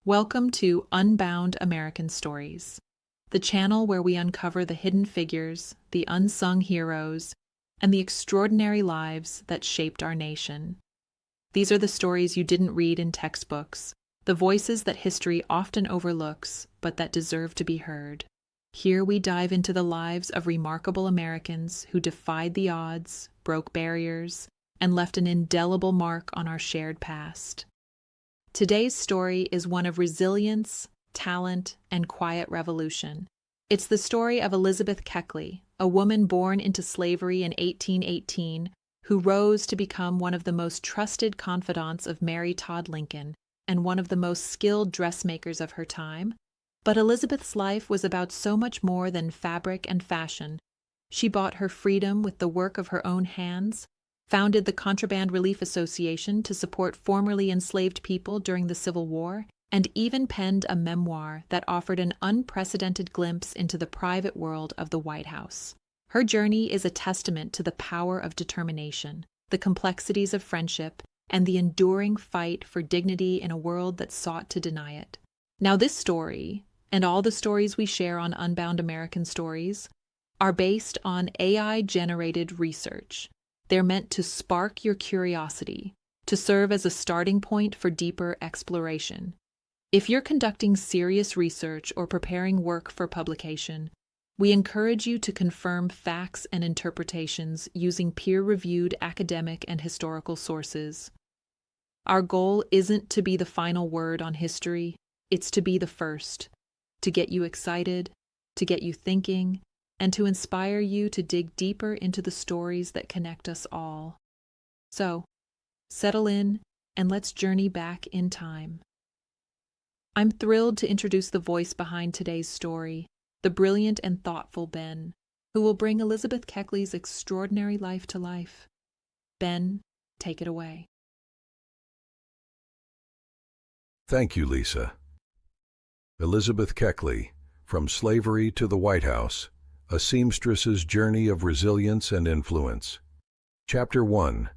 Welcome to Unbound American Stories, the channel where we uncover the hidden figures, the unsung heroes, and the extraordinary lives that shaped our nation. These are the stories you didn't read in textbooks, the voices that history often overlooks, but that deserve to be heard. Here we dive into the lives of remarkable Americans who defied the odds, broke barriers, and left an indelible mark on our shared past. Today's story is one of resilience, talent, and quiet revolution. It's the story of Elizabeth Keckley, a woman born into slavery in 1818 who rose to become one of the most trusted confidants of Mary Todd Lincoln and one of the most skilled dressmakers of her time. But Elizabeth's life was about so much more than fabric and fashion. She bought her freedom with the work of her own hands, founded the Contraband Relief Association to support formerly enslaved people during the Civil War, and even penned a memoir that offered an unprecedented glimpse into the private world of the White House. Her journey is a testament to the power of determination, the complexities of friendship, and the enduring fight for dignity in a world that sought to deny it. Now, this story, and all the stories we share on Unbound American Stories, are based on AI-generated research. They're meant to spark your curiosity, to serve as a starting point for deeper exploration. If you're conducting serious research or preparing work for publication, we encourage you to confirm facts and interpretations using peer-reviewed academic and historical sources. Our goal isn't to be the final word on history, it's to be the first, to get you excited, to get you thinking, and to inspire you to dig deeper into the stories that connect us all. So, settle in and let's journey back in time. I'm thrilled to introduce the voice behind today's story, the brilliant and thoughtful Ben, who will bring Elizabeth Keckley's extraordinary life to life. Ben, take it away. Thank you, Lisa. Elizabeth Keckley, From Slavery to the White House, A Seamstress's Journey of Resilience and Influence. Chapter 1.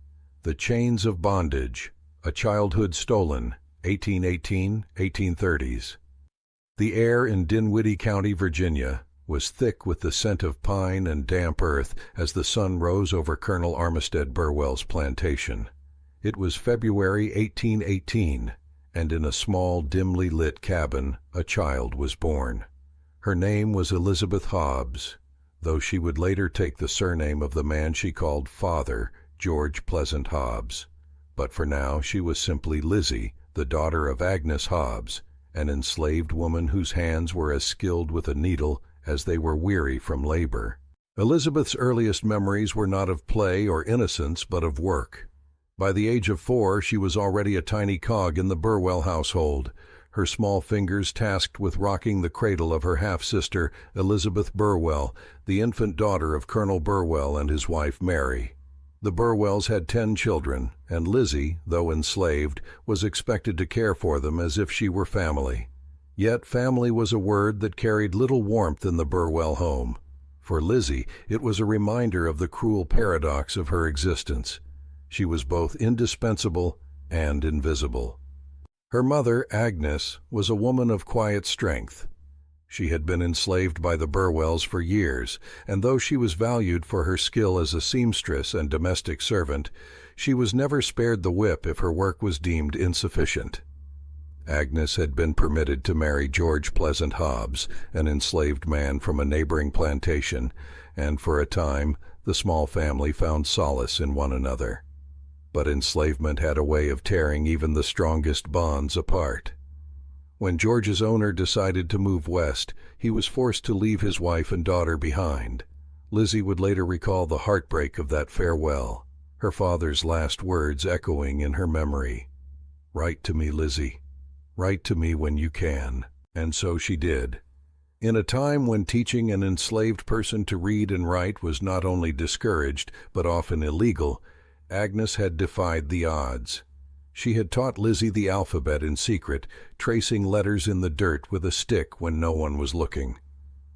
The Chains of Bondage, A Childhood Stolen, 1818-1830s. The air in Dinwiddie County, Virginia, was thick with the scent of pine and damp earth as the sun rose over Colonel Armistead Burwell's plantation. It was February 1818, and in a small, dimly lit cabin, a child was born. Her name was Elizabeth Hobbs, though she would later take the surname of the man she called father, George Pleasant Hobbs. But for now she was simply Lizzie, the daughter of Agnes Hobbs, an enslaved woman whose hands were as skilled with a needle as they were weary from labor. Elizabeth's earliest memories were not of play or innocence, but of work. By the age of 4, she was already a tiny cog in the Burwell household, her small fingers tasked with rocking the cradle of her half-sister, Elizabeth Burwell, the infant daughter of Colonel Burwell and his wife Mary. The Burwells had 10 children, and Lizzie, though enslaved, was expected to care for them as if she were family. Yet family was a word that carried little warmth in the Burwell home. For Lizzie, it was a reminder of the cruel paradox of her existence. She was both indispensable and invisible. Her mother, Agnes, was a woman of quiet strength. She had been enslaved by the Burwells for years, and though she was valued for her skill as a seamstress and domestic servant, she was never spared the whip if her work was deemed insufficient. Agnes had been permitted to marry George Pleasant Hobbs, an enslaved man from a neighboring plantation, and for a time the small family found solace in one another. But enslavement had a way of tearing even the strongest bonds apart. When George's owner decided to move west, he was forced to leave his wife and daughter behind. Lizzie would later recall the heartbreak of that farewell, her father's last words echoing in her memory. "Write to me, Lizzie. Write to me when you can." And so she did. In a time when teaching an enslaved person to read and write was not only discouraged, but often illegal, Agnes had defied the odds. She had taught Lizzie the alphabet in secret, tracing letters in the dirt with a stick when no one was looking.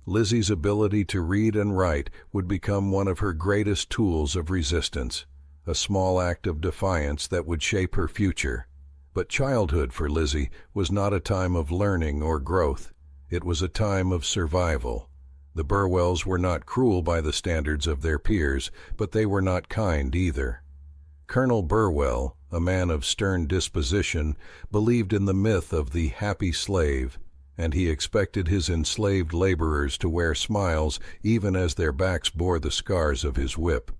Lizzie's ability to read and write would become one of her greatest tools of resistance, a small act of defiance that would shape her future. But childhood for Lizzie was not a time of learning or growth. It was a time of survival. The Burwells were not cruel by the standards of their peers, but they were not kind either. Colonel Burwell, a man of stern disposition, believed in the myth of the happy slave, and he expected his enslaved laborers to wear smiles even as their backs bore the scars of his whip.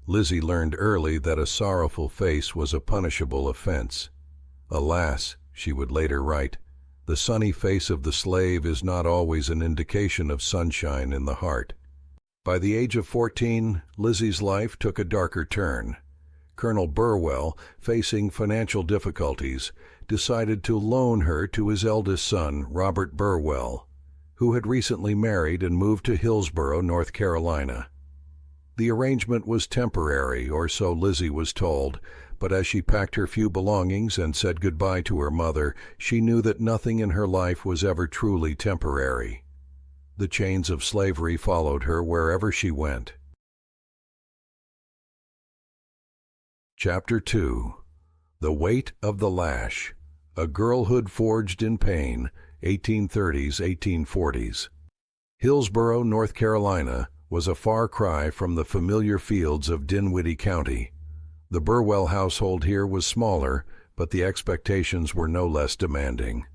Lizzie learned early that a sorrowful face was a punishable offense. Alas, she would later write, the sunny face of the slave is not always an indication of sunshine in the heart. By the age of 14, Lizzie's life took a darker turn. Colonel Burwell, facing financial difficulties, decided to loan her to his eldest son, Robert Burwell, who had recently married and moved to Hillsborough, North Carolina. The arrangement was temporary, or so Lizzie was told, but as she packed her few belongings and said goodbye to her mother, she knew that nothing in her life was ever truly temporary. The chains of slavery followed her wherever she went. Chapter 2. The Weight of the Lash. A Girlhood Forged in Pain, 1830s-1840s. Hillsborough, North Carolina, was a far cry from the familiar fields of Dinwiddie County. The Burwell household here was smaller, but the expectations were no less demanding.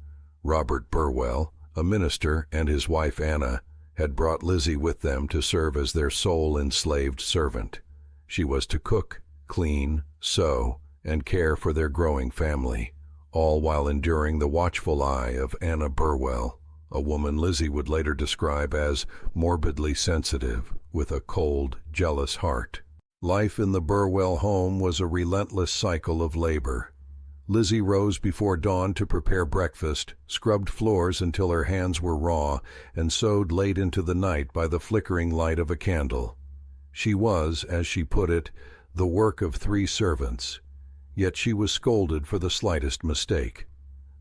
Robert Burwell, a minister, and his wife Anna, had brought Lizzie with them to serve as their sole enslaved servant. She was to cook, clean, sew, and care for their growing family, all while enduring the watchful eye of Anna Burwell, a woman Lizzie would later describe as morbidly sensitive, with a cold, jealous heart. Life in the Burwell home was a relentless cycle of labor. Lizzie rose before dawn to prepare breakfast, scrubbed floors until her hands were raw, and sewed late into the night by the flickering light of a candle. She was, as she put it, the work of 3 servants. Yet she was scolded for the slightest mistake.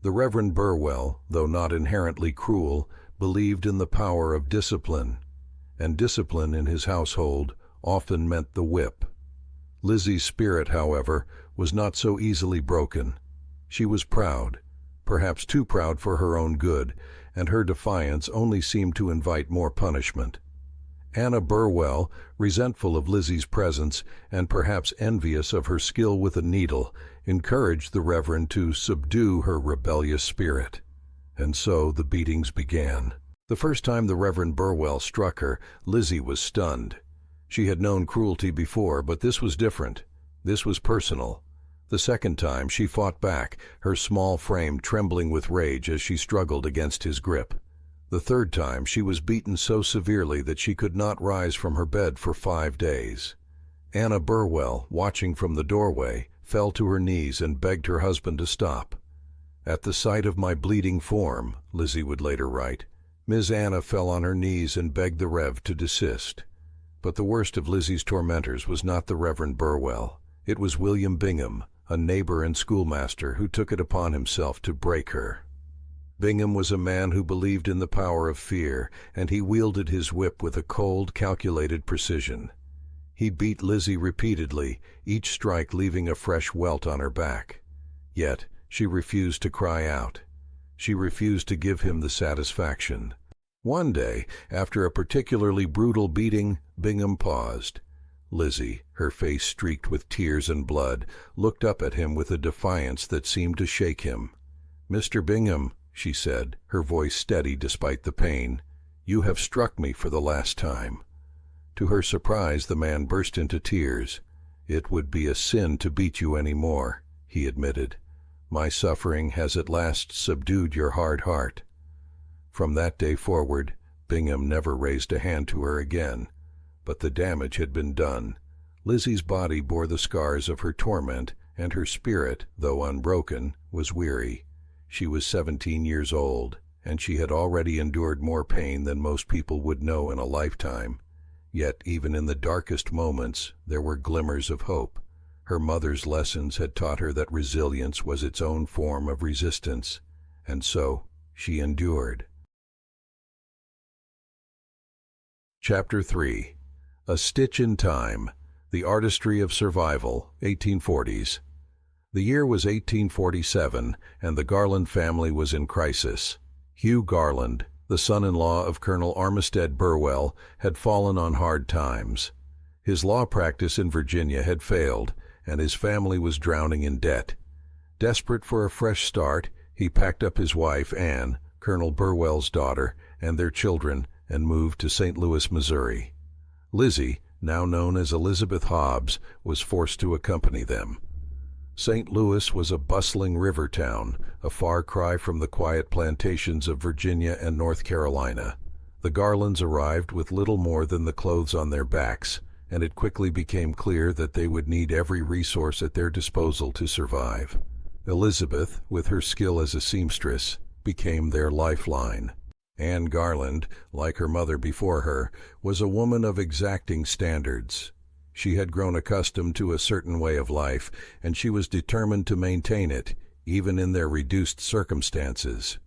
The Reverend Burwell, though not inherently cruel, believed in the power of discipline, and discipline in his household often meant the whip. Lizzie's spirit, however, was not so easily broken. She was proud, perhaps too proud for her own good, and her defiance only seemed to invite more punishment. Anna Burwell, resentful of Lizzie's presence and perhaps envious of her skill with a needle, encouraged the Reverend to subdue her rebellious spirit. And so the beatings began. The first time the Reverend Burwell struck her, Lizzie was stunned. She had known cruelty before, but this was different. This was personal. The second time she fought back, her small frame trembling with rage as she struggled against his grip. The third time she was beaten so severely that she could not rise from her bed for 5 days. Anna Burwell, watching from the doorway, fell to her knees and begged her husband to stop. At the sight of my bleeding form, Lizzie would later write, Ms. Anna fell on her knees and begged the Rev to desist. But the worst of Lizzie's tormentors was not the Reverend Burwell. It was William Bingham, a neighbor and schoolmaster, who took it upon himself to break her. Bingham was a man who believed in the power of fear, and he wielded his whip with a cold, calculated precision. He beat Lizzie repeatedly, each strike leaving a fresh welt on her back. Yet she refused to cry out. She refused to give him the satisfaction. One day, after a particularly brutal beating, Bingham paused. Lizzie, her face streaked with tears and blood, looked up at him with a defiance that seemed to shake him. "Mr. Bingham," she said, her voice steady despite the pain, "you have struck me for the last time." To her surprise, the man burst into tears. "It would be a sin to beat you any more," he admitted. "My suffering has at last subdued your hard heart." From that day forward, Bingham never raised a hand to her again. But the damage had been done. Lizzie's body bore the scars of her torment, and her spirit, though unbroken, was weary. She was 17 years old, and she had already endured more pain than most people would know in a lifetime. Yet even in the darkest moments, there were glimmers of hope. Her mother's lessons had taught her that resilience was its own form of resistance, and so she endured. Chapter 3. A Stitch in Time, The Artistry of Survival, 1840s. The year was 1847, and the Garland family was in crisis. Hugh Garland, the son-in-law of Colonel Armistead Burwell, had fallen on hard times. His law practice in Virginia had failed, and his family was drowning in debt. Desperate for a fresh start, he packed up his wife, Anne, Colonel Burwell's daughter, and their children, and moved to St. Louis, Missouri. Lizzie, now known as Elizabeth Hobbs, was forced to accompany them. St. Louis was a bustling river town, a far cry from the quiet plantations of Virginia and North Carolina. The Garlands arrived with little more than the clothes on their backs, and it quickly became clear that they would need every resource at their disposal to survive. Elizabeth, with her skill as a seamstress, became their lifeline. Anne Garland, like her mother before her, was a woman of exacting standards. She had grown accustomed to a certain way of life, and she was determined to maintain it, even in their reduced circumstances.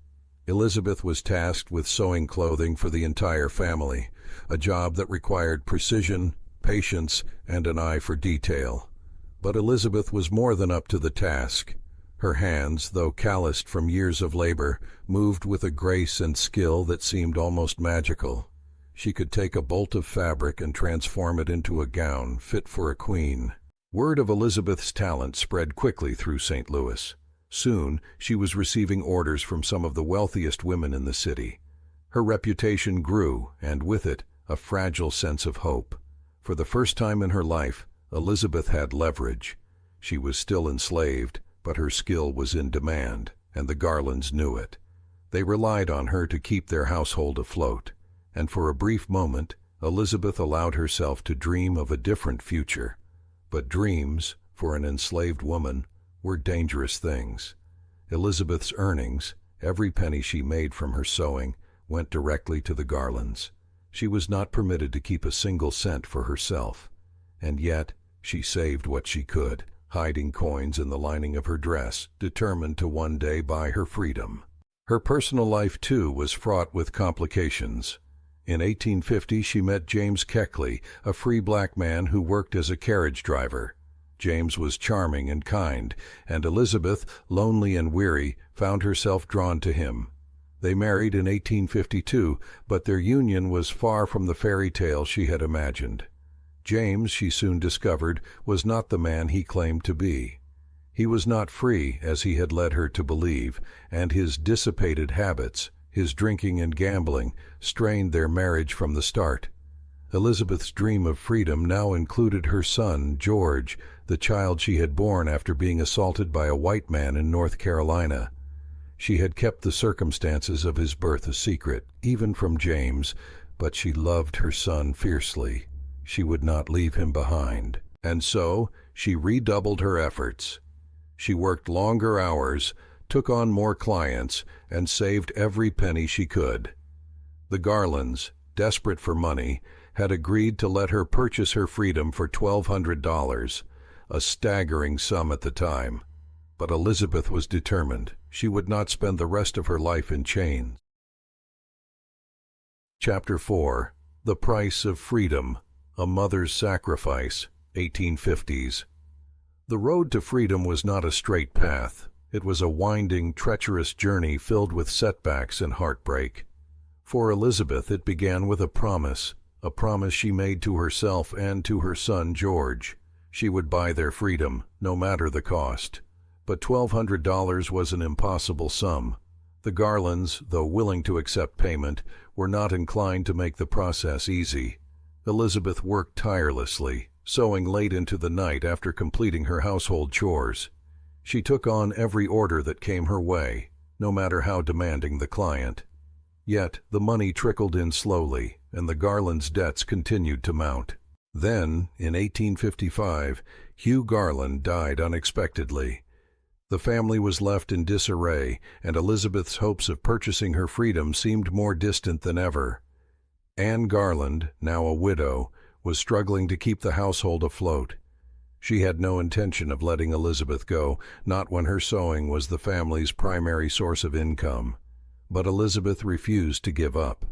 Elizabeth was tasked with sewing clothing for the entire family, a job that required precision, patience, and an eye for detail. But Elizabeth was more than up to the task. Her hands, though calloused from years of labor, moved with a grace and skill that seemed almost magical. She could take a bolt of fabric and transform it into a gown fit for a queen. Word of Elizabeth's talent spread quickly through St. Louis. Soon, she was receiving orders from some of the wealthiest women in the city. Her reputation grew, and with it, a fragile sense of hope. For the first time in her life, Elizabeth had leverage. She was still enslaved, but her skill was in demand, and the Garlands knew it. They relied on her to keep their household afloat, and for a brief moment, Elizabeth allowed herself to dream of a different future. But dreams, for an enslaved woman, were dangerous things. Elizabeth's earnings, every penny she made from her sewing, went directly to the Garlands. She was not permitted to keep a single cent for herself, and yet she saved what she could, hiding coins in the lining of her dress, determined to one day buy her freedom. Her personal life, too, was fraught with complications. In 1850, she met James Keckley, a free black man who worked as a carriage driver. James was charming and kind, and Elizabeth, lonely and weary, found herself drawn to him. They married in 1852, but their union was far from the fairy tale she had imagined. James, she soon discovered, was not the man he claimed to be. He was not free, as he had led her to believe, and his dissipated habits, his drinking and gambling, strained their marriage from the start. Elizabeth's dream of freedom now included her son, George, the child she had borne after being assaulted by a white man in North Carolina. She had kept the circumstances of his birth a secret, even from James, but she loved her son fiercely. She would not leave him behind, and so she redoubled her efforts. She worked longer hours, took on more clients, and saved every penny she could. The Garlands, desperate for money, had agreed to let her purchase her freedom for $1,200, a staggering sum at the time. But Elizabeth was determined. She would not spend the rest of her life in chains. Chapter 4. The Price of Freedom, A Mother's Sacrifice, 1850s. The road to freedom was not a straight path. It was a winding, treacherous journey filled with setbacks and heartbreak. For Elizabeth, it began with a promise she made to herself and to her son George. She would buy their freedom, no matter the cost. But $1,200 was an impossible sum. The Garlands, though willing to accept payment, were not inclined to make the process easy. Elizabeth worked tirelessly, sewing late into the night after completing her household chores. She took on every order that came her way, no matter how demanding the client. Yet the money trickled in slowly, and the Garlands' debts continued to mount. Then, in 1855, Hugh Garland died unexpectedly. The family was left in disarray, and Elizabeth's hopes of purchasing her freedom seemed more distant than ever. Anne Garland, now a widow, was struggling to keep the household afloat. She had no intention of letting Elizabeth go, not when her sewing was the family's primary source of income. But Elizabeth refused to give up.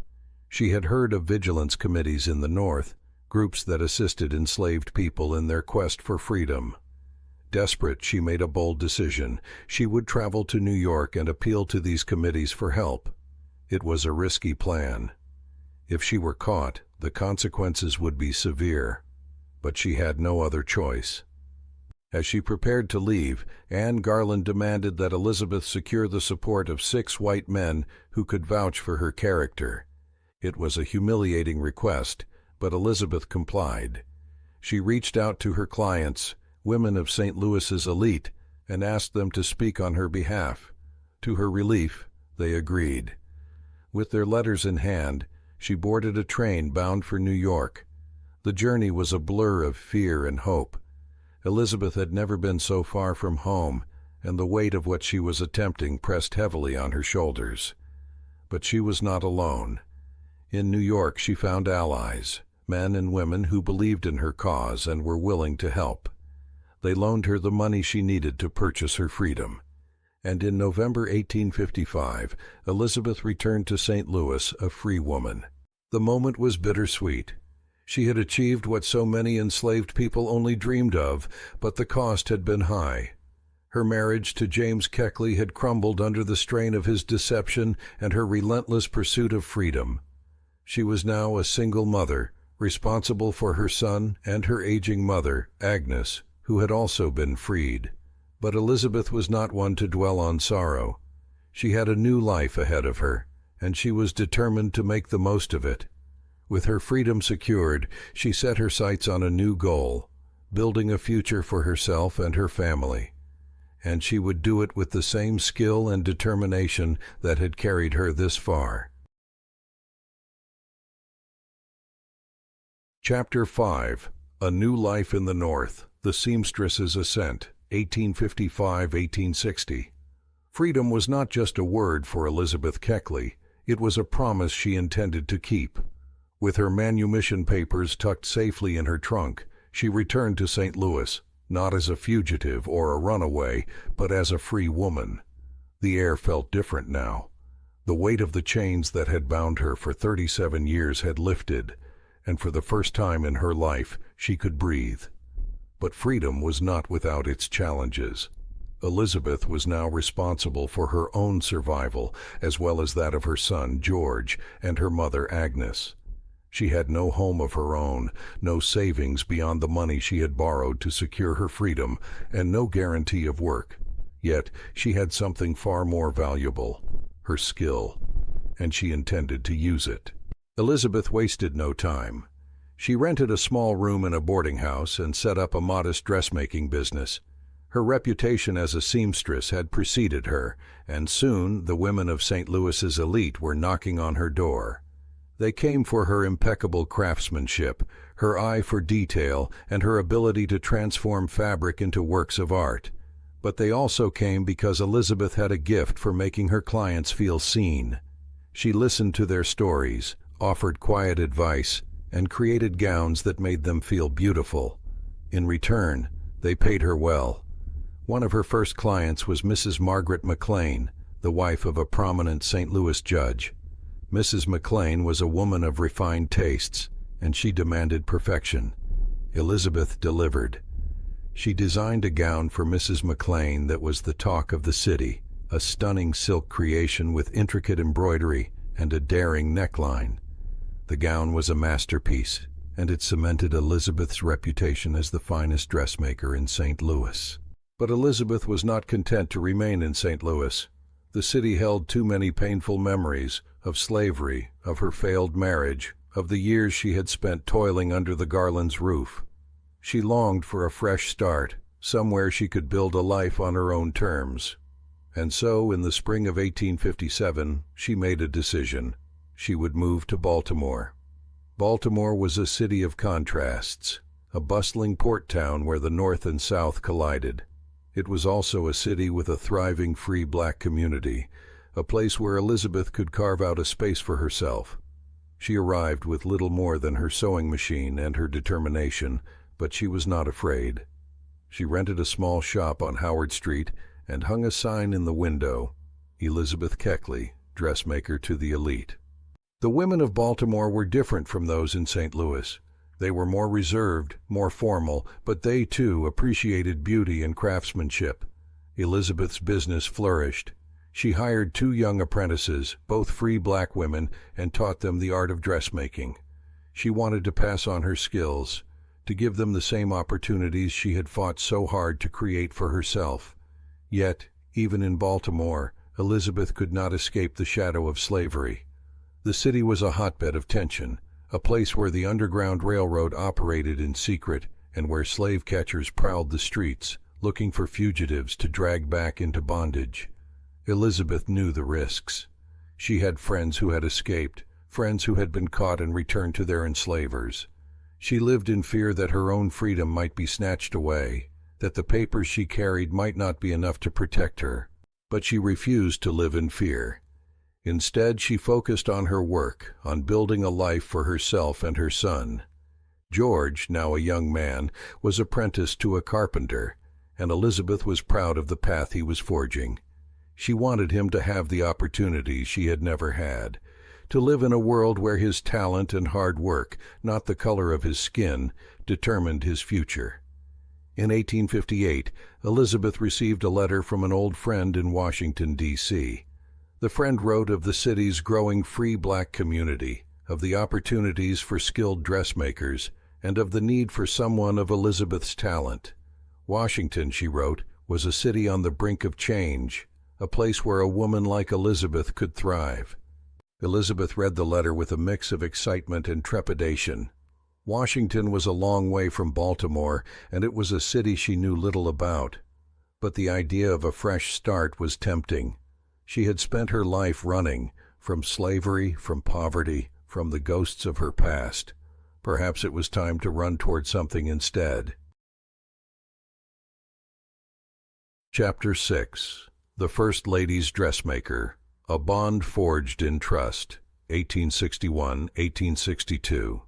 She had heard of vigilance committees in the North, groups that assisted enslaved people in their quest for freedom. Desperate, she made a bold decision. She would travel to New York and appeal to these committees for help. It was a risky plan. If she were caught, the consequences would be severe. But she had no other choice. As she prepared to leave, Anne Garland demanded that Elizabeth secure the support of 6 white men who could vouch for her character. It was a humiliating request, but Elizabeth complied. She reached out to her clients, women of St. Louis's elite, and asked them to speak on her behalf. To her relief, they agreed. With their letters in hand, she boarded a train bound for New York. The journey was a blur of fear and hope. Elizabeth had never been so far from home, and the weight of what she was attempting pressed heavily on her shoulders. But she was not alone. In New York she found allies, men and women who believed in her cause and were willing to help. They loaned her the money she needed to purchase her freedom. And in November 1855, Elizabeth returned to St. Louis a free woman. The moment was bittersweet. She had achieved what so many enslaved people only dreamed of, but the cost had been high. Her marriage to James Keckley had crumbled under the strain of his deception and her relentless pursuit of freedom. She was now a single mother, responsible for her son and her aging mother, Agnes, who had also been freed. But Elizabeth was not one to dwell on sorrow. She had a new life ahead of her, and she was determined to make the most of it. With her freedom secured, she set her sights on a new goal, building a future for herself and her family. And she would do it with the same skill and determination that had carried her this far. Chapter 5. A New Life in the North, The Seamstress's Ascent, 1855-1860. Freedom was not just a word for Elizabeth Keckley, it was a promise she intended to keep. With her manumission papers tucked safely in her trunk, she returned to St. Louis, not as a fugitive or a runaway, but as a free woman. The air felt different now. The weight of the chains that had bound her for 37 years had lifted, and for the first time in her life she could breathe. But freedom was not without its challenges. Elizabeth was now responsible for her own survival, as well as that of her son, George, and her mother, Agnes. She had no home of her own, no savings beyond the money she had borrowed to secure her freedom, and no guarantee of work. Yet she had something far more valuable, her skill, and she intended to use it. Elizabeth wasted no time. She rented a small room in a boarding house and set up a modest dressmaking business. Her reputation as a seamstress had preceded her, and soon the women of St. Louis's elite were knocking on her door. They came for her impeccable craftsmanship, her eye for detail, and her ability to transform fabric into works of art. But they also came because Elizabeth had a gift for making her clients feel seen. She listened to their stories, offered quiet advice, and created gowns that made them feel beautiful. In return, they paid her well. One of her first clients was Mrs. Margaret McLean, the wife of a prominent St. Louis judge. Mrs. McLean was a woman of refined tastes, and she demanded perfection. Elizabeth delivered. She designed a gown for Mrs. McLean that was the talk of the city, a stunning silk creation with intricate embroidery and a daring neckline. The gown was a masterpiece, and it cemented Elizabeth's reputation as the finest dressmaker in St. Louis. But Elizabeth was not content to remain in St. Louis. The city held too many painful memories of slavery, of her failed marriage, of the years she had spent toiling under the Garlands' roof. She longed for a fresh start, somewhere she could build a life on her own terms. And so, in the spring of 1857, she made a decision. She would move to Baltimore. Baltimore was a city of contrasts, a bustling port town where the North and South collided. It was also a city with a thriving free black community, a place where Elizabeth could carve out a space for herself. She arrived with little more than her sewing machine and her determination, but she was not afraid. She rented a small shop on Howard Street and hung a sign in the window, "Elizabeth Keckley, dressmaker to the elite." The women of Baltimore were different from those in St. Louis. They were more reserved, more formal, but they, too, appreciated beauty and craftsmanship. Elizabeth's business flourished. She hired 2 young apprentices, both free black women, and taught them the art of dressmaking. She wanted to pass on her skills, to give them the same opportunities she had fought so hard to create for herself. Yet, even in Baltimore, Elizabeth could not escape the shadow of slavery. The city was a hotbed of tension, a place where the Underground Railroad operated in secret and where slave catchers prowled the streets, looking for fugitives to drag back into bondage. Elizabeth knew the risks. She had friends who had escaped, friends who had been caught and returned to their enslavers. She lived in fear that her own freedom might be snatched away, that the papers she carried might not be enough to protect her. But she refused to live in fear. Instead, she focused on her work, on building a life for herself and her son. George, now a young man, was apprenticed to a carpenter, and Elizabeth was proud of the path he was forging. She wanted him to have the opportunities she had never had, to live in a world where his talent and hard work, not the color of his skin, determined his future. In 1858, Elizabeth received a letter from an old friend in Washington, D.C. The friend wrote of the city's growing free black community, of the opportunities for skilled dressmakers, and of the need for someone of Elizabeth's talent. Washington, she wrote, was a city on the brink of change, a place where a woman like Elizabeth could thrive. Elizabeth read the letter with a mix of excitement and trepidation. Washington was a long way from Baltimore, and it was a city she knew little about. But the idea of a fresh start was tempting. She had spent her life running, from slavery, from poverty, from the ghosts of her past. Perhaps it was time to run toward something instead. Chapter 6. The First Lady's Dressmaker. A Bond Forged in Trust. 1861-1862.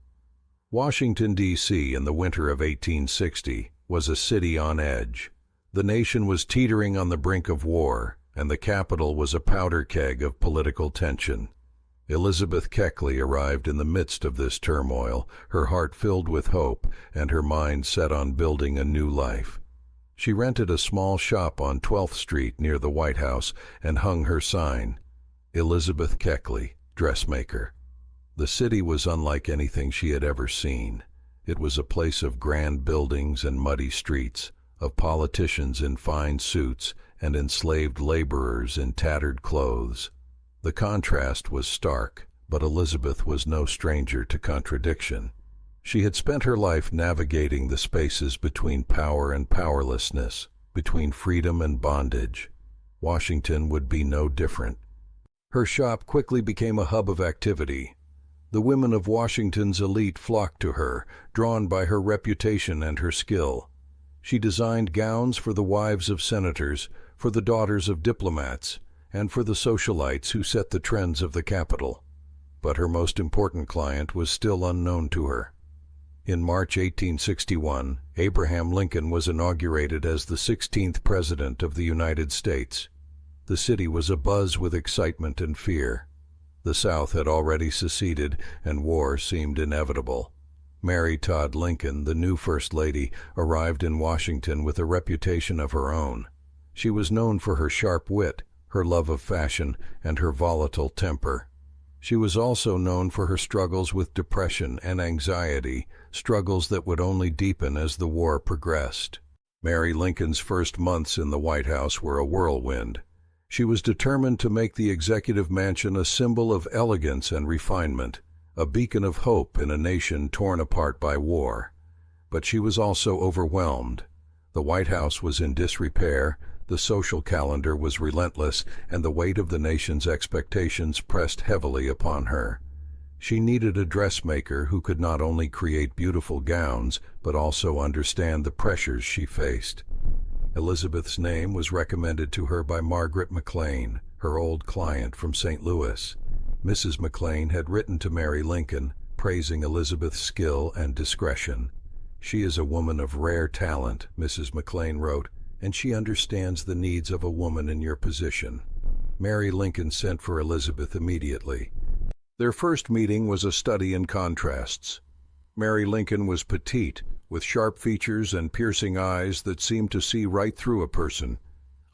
Washington, D.C., in the winter of 1860, was a city on edge. The nation was teetering on the brink of war, and the capital was a powder keg of political tension. Elizabeth Keckley arrived in the midst of this turmoil, her heart filled with hope and her mind set on building a new life. She rented a small shop on 12th Street near the White House and hung her sign, Elizabeth Keckley, Dressmaker. The city was unlike anything she had ever seen. It was a place of grand buildings and muddy streets, of politicians in fine suits and enslaved laborers in tattered clothes. The contrast was stark, but Elizabeth was no stranger to contradiction. She had spent her life navigating the spaces between power and powerlessness, between freedom and bondage. Washington would be no different. Her shop quickly became a hub of activity. The women of Washington's elite flocked to her, drawn by her reputation and her skill. She designed gowns for the wives of senators, for the daughters of diplomats, and for the socialites who set the trends of the capital. But her most important client was still unknown to her. In March 1861, Abraham Lincoln was inaugurated as the 16th President of the United States. The city was abuzz with excitement and fear. The South had already seceded, and war seemed inevitable. Mary Todd Lincoln, the new First Lady, arrived in Washington with a reputation of her own. She was known for her sharp wit, her love of fashion, and her volatile temper. She was also known for her struggles with depression and anxiety, struggles that would only deepen as the war progressed. Mary Lincoln's first months in the White House were a whirlwind. She was determined to make the executive mansion a symbol of elegance and refinement, a beacon of hope in a nation torn apart by war. But she was also overwhelmed. The White House was in disrepair, the social calendar was relentless, and the weight of the nation's expectations pressed heavily upon her. She needed a dressmaker who could not only create beautiful gowns, but also understand the pressures she faced. Elizabeth's name was recommended to her by Margaret McLean, her old client from St. Louis. Mrs. McLean had written to Mary Lincoln, praising Elizabeth's skill and discretion. "She is a woman of rare talent," Mrs. McLean wrote, "and she understands the needs of a woman in your position." Mary Lincoln sent for Elizabeth immediately. Their first meeting was a study in contrasts. Mary Lincoln was petite, with sharp features and piercing eyes that seemed to see right through a person.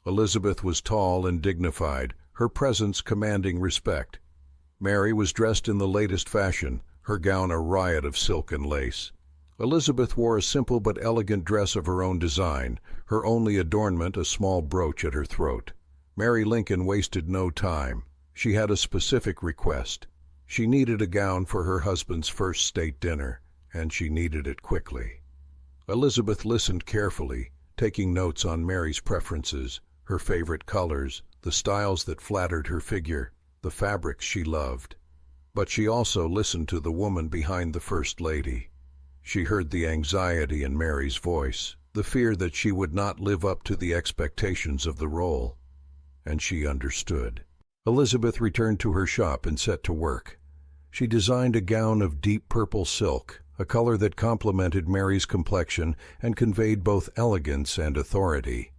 Elizabeth was tall and dignified, her presence commanding respect. Mary was dressed in the latest fashion, her gown a riot of silk and lace. Elizabeth wore a simple but elegant dress of her own design, her only adornment a small brooch at her throat. Mary Lincoln wasted no time. She had a specific request. She needed a gown for her husband's first state dinner, and she needed it quickly. Elizabeth listened carefully, taking notes on Mary's preferences, her favorite colors, the styles that flattered her figure, the fabrics she loved. But she also listened to the woman behind the First Lady. She heard the anxiety in Mary's voice, the fear that she would not live up to the expectations of the role. And she understood. Elizabeth returned to her shop and set to work. She designed a gown of deep purple silk, a color that complemented Mary's complexion and conveyed both elegance and authority.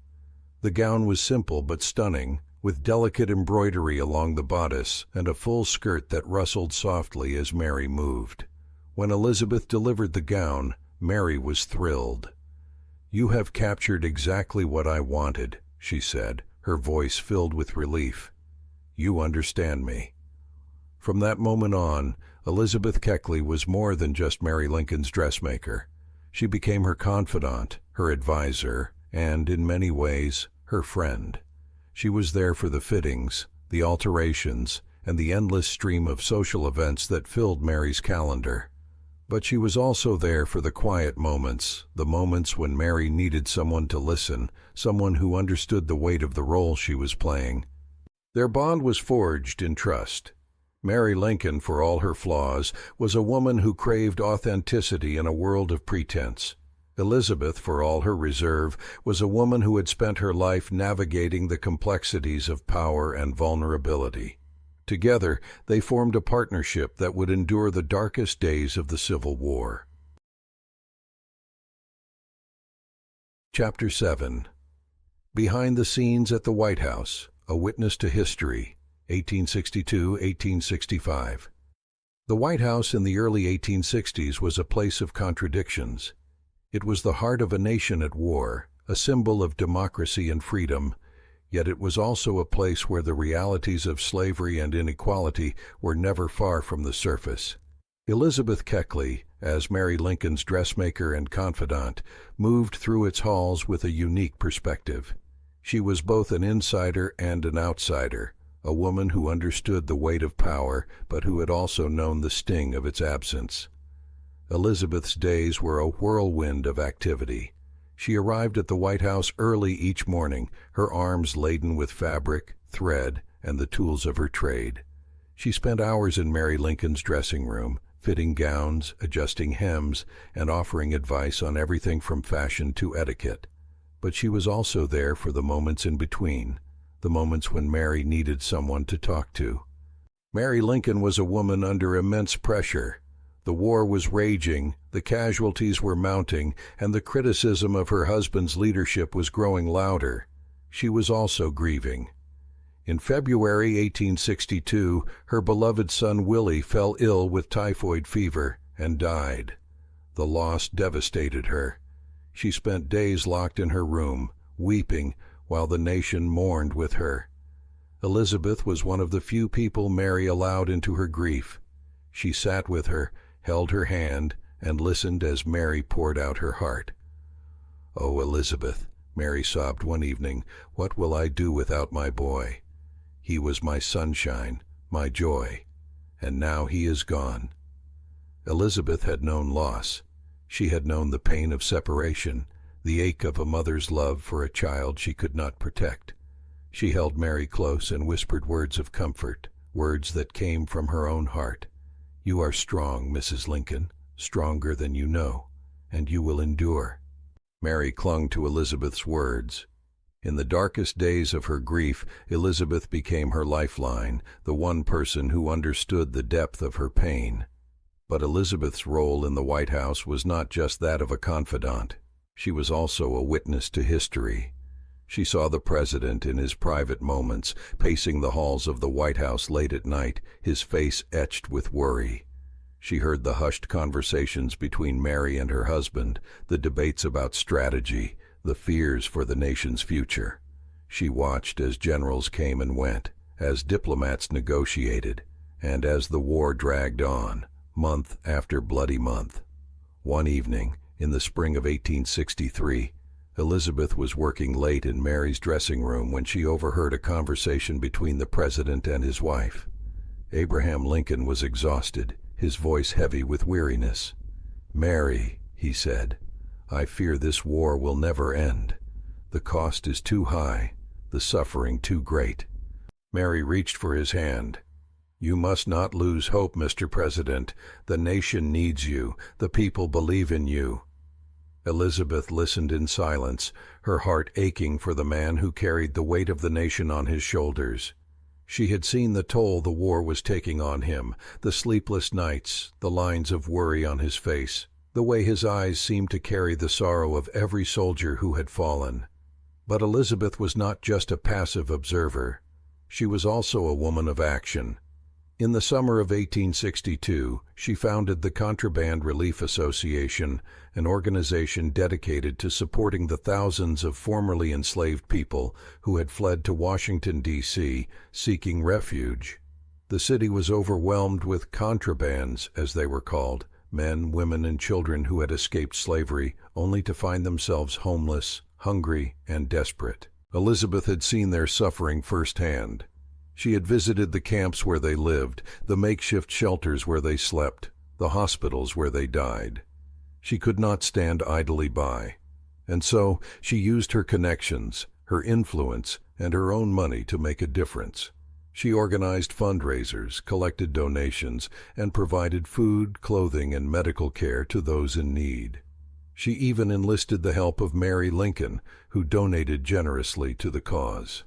The gown was simple but stunning, with delicate embroidery along the bodice and a full skirt that rustled softly as Mary moved. When Elizabeth delivered the gown, Mary was thrilled. "You have captured exactly what I wanted," she said, her voice filled with relief. "You understand me." From that moment on, Elizabeth Keckley was more than just Mary Lincoln's dressmaker. She became her confidant, her advisor, and, in many ways, her friend. She was there for the fittings, the alterations, and the endless stream of social events that filled Mary's calendar. But she was also there for the quiet moments, the moments when Mary needed someone to listen, someone who understood the weight of the role she was playing. Their bond was forged in trust. Mary Lincoln, for all her flaws, was a woman who craved authenticity in a world of pretense. Elizabeth, for all her reserve, was a woman who had spent her life navigating the complexities of power and vulnerability. Together, they formed a partnership that would endure the darkest days of the Civil War. Chapter 7. Behind the Scenes at the White House, A Witness to History, 1862–1865. The White House in the early 1860s was a place of contradictions. It was the heart of a nation at war, a symbol of democracy and freedom, yet it was also a place where the realities of slavery and inequality were never far from the surface. Elizabeth Keckley, as Mary Lincoln's dressmaker and confidant, moved through its halls with a unique perspective. She was both an insider and an outsider, a woman who understood the weight of power, but who had also known the sting of its absence. Elizabeth's days were a whirlwind of activity. She arrived at the White House early each morning, her arms laden with fabric, thread, and the tools of her trade. She spent hours in Mary Lincoln's dressing room, fitting gowns, adjusting hems, and offering advice on everything from fashion to etiquette. But she was also there for the moments in between, the moments when Mary needed someone to talk to. Mary Lincoln was a woman under immense pressure. The war was raging, the casualties were mounting, and the criticism of her husband's leadership was growing louder. She was also grieving. In February 1862, her beloved son Willie fell ill with typhoid fever and died. The loss devastated her. She spent days locked in her room, weeping, while the nation mourned with her. Elizabeth was one of the few people Mary allowed into her grief. She sat with her, held her hand, and listened as Mary poured out her heart. "Oh, Elizabeth," Mary sobbed one evening, "what will I do without my boy? He was my sunshine, my joy, and now he is gone." Elizabeth had known loss. She had known the pain of separation, the ache of a mother's love for a child she could not protect. She held Mary close and whispered words of comfort, words that came from her own heart. "You are strong, Mrs. Lincoln, stronger than you know, and you will endure." Mary clung to Elizabeth's words. In the darkest days of her grief, Elizabeth became her lifeline, the one person who understood the depth of her pain. But Elizabeth's role in the White House was not just that of a confidant. She was also a witness to history. She saw the president in his private moments, pacing the halls of the White House late at night, his face etched with worry. She heard the hushed conversations between Mary and her husband, the debates about strategy, the fears for the nation's future. She watched as generals came and went, as diplomats negotiated, and as the war dragged on, month after bloody month. One evening, in the spring of 1863, Elizabeth was working late in Mary's dressing room when she overheard a conversation between the president and his wife. Abraham Lincoln was exhausted, his voice heavy with weariness. "Mary," he said, "I fear this war will never end. The cost is too high, the suffering too great." Mary reached for his hand. "You must not lose hope, Mr. President. The nation needs you. The people believe in you." Elizabeth listened in silence, her heart aching for the man who carried the weight of the nation on his shoulders. She had seen the toll the war was taking on him, the sleepless nights, the lines of worry on his face, the way his eyes seemed to carry the sorrow of every soldier who had fallen. But Elizabeth was not just a passive observer. She was also a woman of action. In the summer of 1862, she founded the Contraband Relief Association, an organization dedicated to supporting the thousands of formerly enslaved people who had fled to Washington, D.C., seeking refuge. The city was overwhelmed with contrabands, as they were called, men, women, and children who had escaped slavery only to find themselves homeless, hungry, and desperate. Elizabeth had seen their suffering firsthand. She had visited the camps where they lived, the makeshift shelters where they slept, the hospitals where they died. She could not stand idly by, and so she used her connections, her influence, and her own money to make a difference. She organized fundraisers, collected donations, and provided food, clothing, and medical care to those in need. She even enlisted the help of Mary Lincoln, who donated generously to the cause.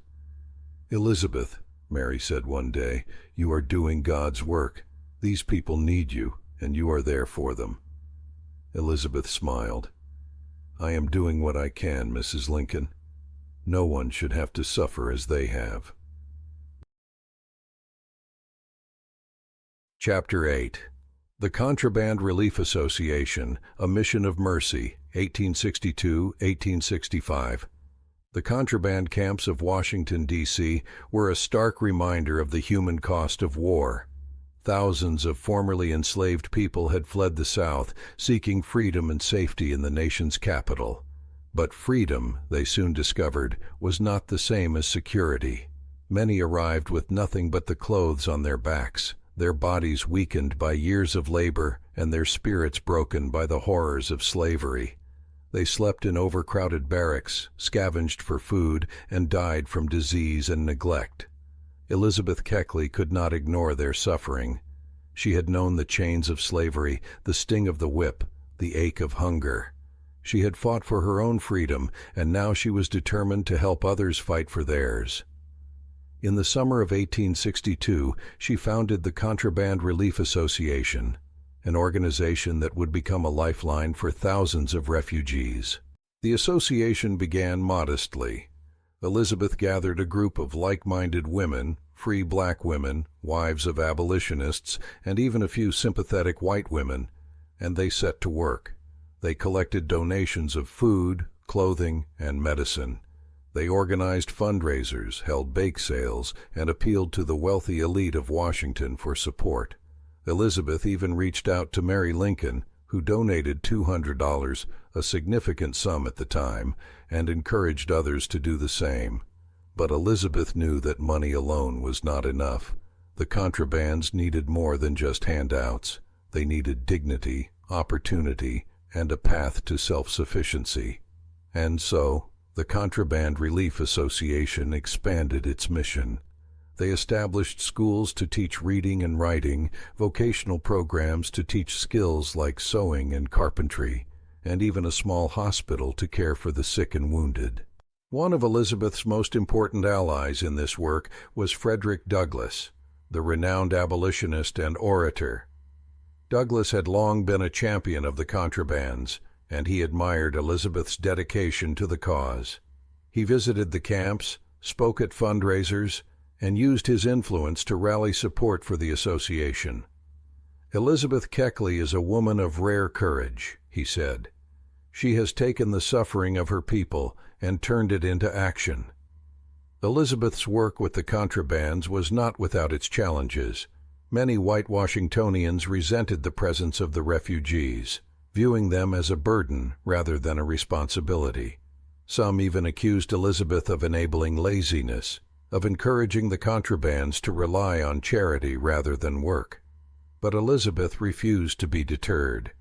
"Elizabeth," Mary said one day, "you are doing God's work. These people need you, and you are there for them." Elizabeth smiled. "I am doing what I can, Mrs. Lincoln. No one should have to suffer as they have." Chapter 8. The Contraband Relief Association, A Mission of Mercy, 1862-1865. The contraband camps of Washington, D.C. were a stark reminder of the human cost of war. Thousands of formerly enslaved people had fled the South, seeking freedom and safety in the nation's capital. But freedom, they soon discovered, was not the same as security. Many arrived with nothing but the clothes on their backs, their bodies weakened by years of labor and their spirits broken by the horrors of slavery. They slept in overcrowded barracks, scavenged for food, and died from disease and neglect. Elizabeth Keckley could not ignore their suffering. She had known the chains of slavery, the sting of the whip, the ache of hunger. She had fought for her own freedom, and now she was determined to help others fight for theirs. In the summer of 1862, she founded the Contraband Relief Association, an organization that would become a lifeline for thousands of refugees. The association began modestly. Elizabeth gathered a group of like-minded women, free black women, wives of abolitionists, and even a few sympathetic white women, and they set to work. They collected donations of food, clothing, and medicine. They organized fundraisers, held bake sales, and appealed to the wealthy elite of Washington for support. Elizabeth even reached out to Mary Lincoln, who donated $200, a significant sum at the time, and encouraged others to do the same. But Elizabeth knew that money alone was not enough. The contrabands needed more than just handouts. They needed dignity, opportunity, and a path to self-sufficiency. And so, the Contraband Relief Association expanded its mission. They established schools to teach reading and writing, vocational programs to teach skills like sewing and carpentry, and even a small hospital to care for the sick and wounded. One of Elizabeth's most important allies in this work was Frederick Douglass, the renowned abolitionist and orator. Douglass had long been a champion of the contrabands, and he admired Elizabeth's dedication to the cause. He visited the camps, spoke at fundraisers, and used his influence to rally support for the association. "Elizabeth Keckley is a woman of rare courage," he said. "She has taken the suffering of her people and turned it into action." Elizabeth's work with the contrabands was not without its challenges. Many white Washingtonians resented the presence of the refugees, viewing them as a burden rather than a responsibility. Some even accused Elizabeth of enabling laziness, of encouraging the contrabands to rely on charity rather than work. But Elizabeth refused to be deterred.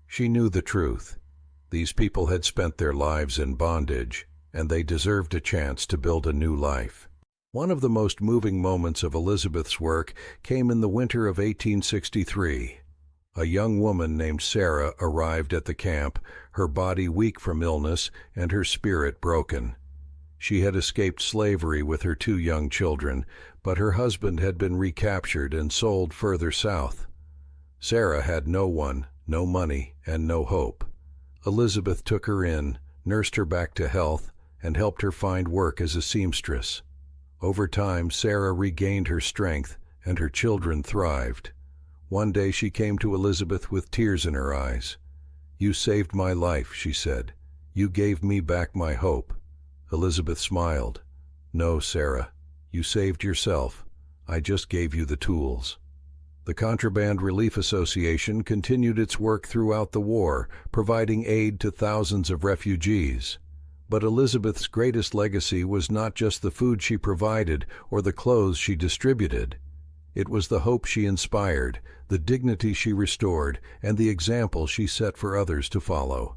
She knew the truth. These people had spent their lives in bondage, and they deserved a chance to build a new life. One of the most moving moments of Elizabeth's work came in the winter of 1863. A young woman named Sarah arrived at the camp, her body weak from illness and her spirit broken. She had escaped slavery with her 2 young children, but her husband had been recaptured and sold further south. Sarah had no one, no money, and no hope. Elizabeth took her in, nursed her back to health, and helped her find work as a seamstress. Over time, Sarah regained her strength, and her children thrived. One day she came to Elizabeth with tears in her eyes. "You saved my life," she said. "You gave me back my hope." Elizabeth smiled. "No, Sarah, you saved yourself. I just gave you the tools." The Contraband Relief Association continued its work throughout the war, providing aid to thousands of refugees. But Elizabeth's greatest legacy was not just the food she provided or the clothes she distributed. It was the hope she inspired, the dignity she restored, and the example she set for others to follow.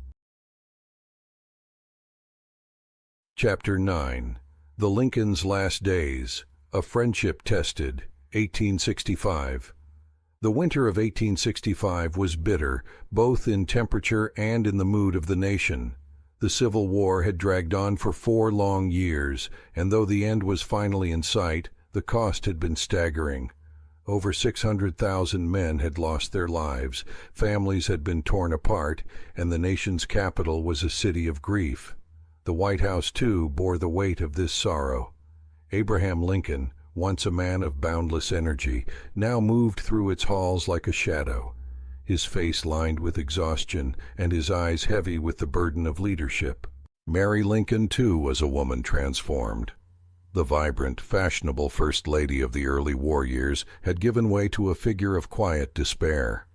Chapter 9. The Lincolns' Last Days. A Friendship Tested. 1865. The winter of 1865 was bitter, both in temperature and in the mood of the nation. The Civil War had dragged on for 4 long years, and though the end was finally in sight, the cost had been staggering. Over 600,000 men had lost their lives, families had been torn apart, and the nation's capital was a city of grief. The White House, too, bore the weight of this sorrow. Abraham Lincoln, once a man of boundless energy, now moved through its halls like a shadow, his face lined with exhaustion and his eyes heavy with the burden of leadership. Mary Lincoln, too, was a woman transformed. The vibrant, fashionable First Lady of the early war years had given way to a figure of quiet despair.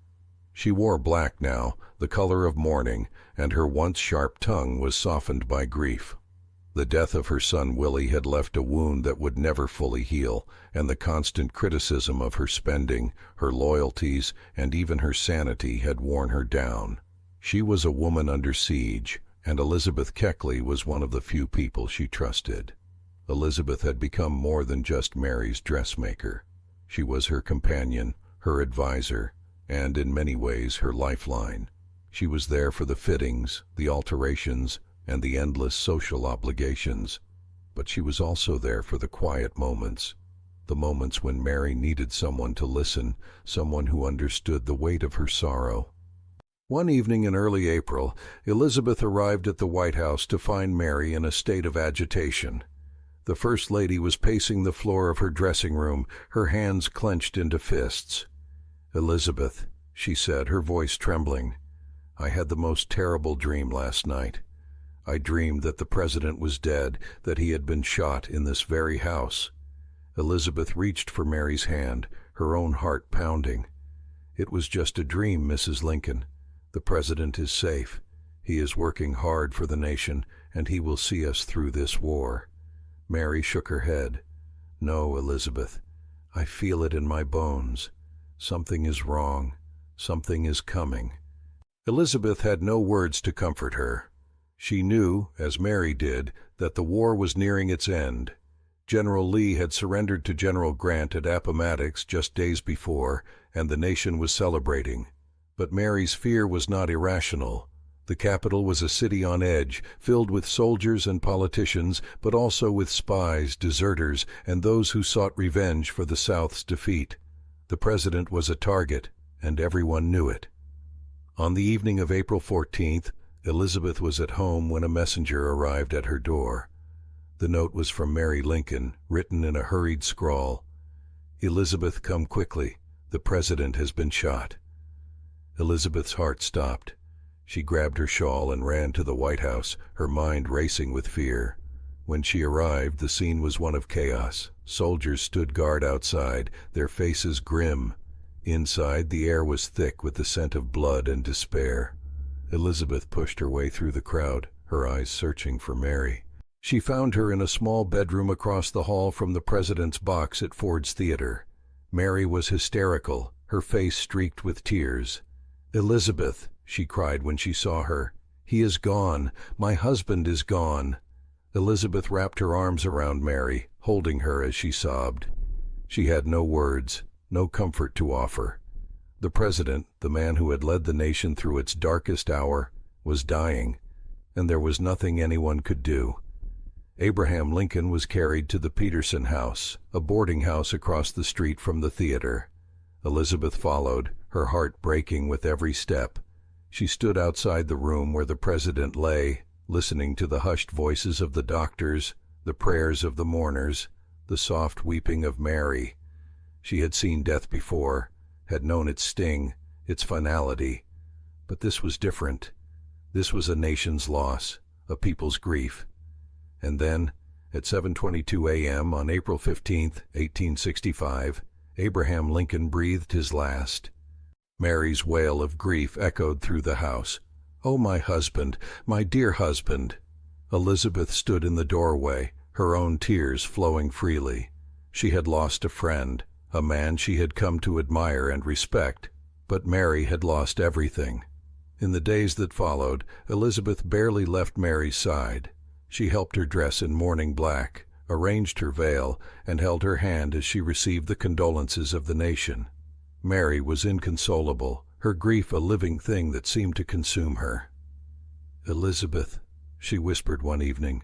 She wore black now, the color of mourning, and her once sharp tongue was softened by grief. The death of her son Willie had left a wound that would never fully heal, and the constant criticism of her spending, her loyalties, and even her sanity had worn her down. She was a woman under siege, and Elizabeth Keckley was one of the few people she trusted. Elizabeth had become more than just Mary's dressmaker. She was her companion, her advisor, and in many ways her lifeline. She was there for the fittings, the alterations, and the endless social obligations. But she was also there for the quiet moments, the moments when Mary needed someone to listen, someone who understood the weight of her sorrow. One evening in early April, Elizabeth arrived at the White House to find Mary in a state of agitation. The First Lady was pacing the floor of her dressing room, her hands clenched into fists. "Elizabeth," she said, her voice trembling, "I had the most terrible dream last night. I dreamed that the President was dead, that he had been shot in this very house." Elizabeth reached for Mary's hand, her own heart pounding. "It was just a dream, Mrs. Lincoln. The President is safe. He is working hard for the nation, and he will see us through this war." Mary shook her head. "No, Elizabeth. I feel it in my bones. Something is wrong. Something is coming." Elizabeth had no words to comfort her. She knew, as Mary did, that the war was nearing its end. General Lee had surrendered to General Grant at Appomattox just days before, and the nation was celebrating. But Mary's fear was not irrational. The capital was a city on edge, filled with soldiers and politicians, but also with spies, deserters, and those who sought revenge for the South's defeat. The President was a target, and everyone knew it. On the evening of April 14th, Elizabeth was at home when a messenger arrived at her door. The note was from Mary Lincoln, written in a hurried scrawl. "Elizabeth, come quickly. The president has been shot." Elizabeth's heart stopped. She grabbed her shawl and ran to the White House, her mind racing with fear. When she arrived, the scene was one of chaos. Soldiers stood guard outside, their faces grim. Inside, the air was thick with the scent of blood and despair. Elizabeth pushed her way through the crowd, her eyes searching for Mary. She found her in a small bedroom across the hall from the president's box at Ford's Theater. Mary was hysterical, her face streaked with tears. "Elizabeth," she cried when she saw her, "he is gone. My husband is gone." Elizabeth wrapped her arms around Mary, holding her as she sobbed. She had no words, no comfort to offer. The president, the man who had led the nation through its darkest hour, was dying, and there was nothing anyone could do. Abraham Lincoln was carried to the Peterson House, a boarding house across the street from the theater. Elizabeth followed, her heart breaking with every step. She stood outside the room where the president lay, listening to the hushed voices of the doctors, the prayers of the mourners, the soft weeping of Mary. She had seen death before, had known its sting, its finality. But this was different. This was a nation's loss, a people's grief. And then, at 7:22 a.m. on April 15, 1865, Abraham Lincoln breathed his last. Mary's wail of grief echoed through the house. "Oh, my husband, my dear husband!" Elizabeth stood in the doorway, her own tears flowing freely. She had lost a friend, a man she had come to admire and respect, but Mary had lost everything. In the days that followed, Elizabeth barely left Mary's side. She helped her dress in mourning black, arranged her veil, and held her hand as she received the condolences of the nation. Mary was inconsolable, her grief a living thing that seemed to consume her. "Elizabeth," she whispered one evening,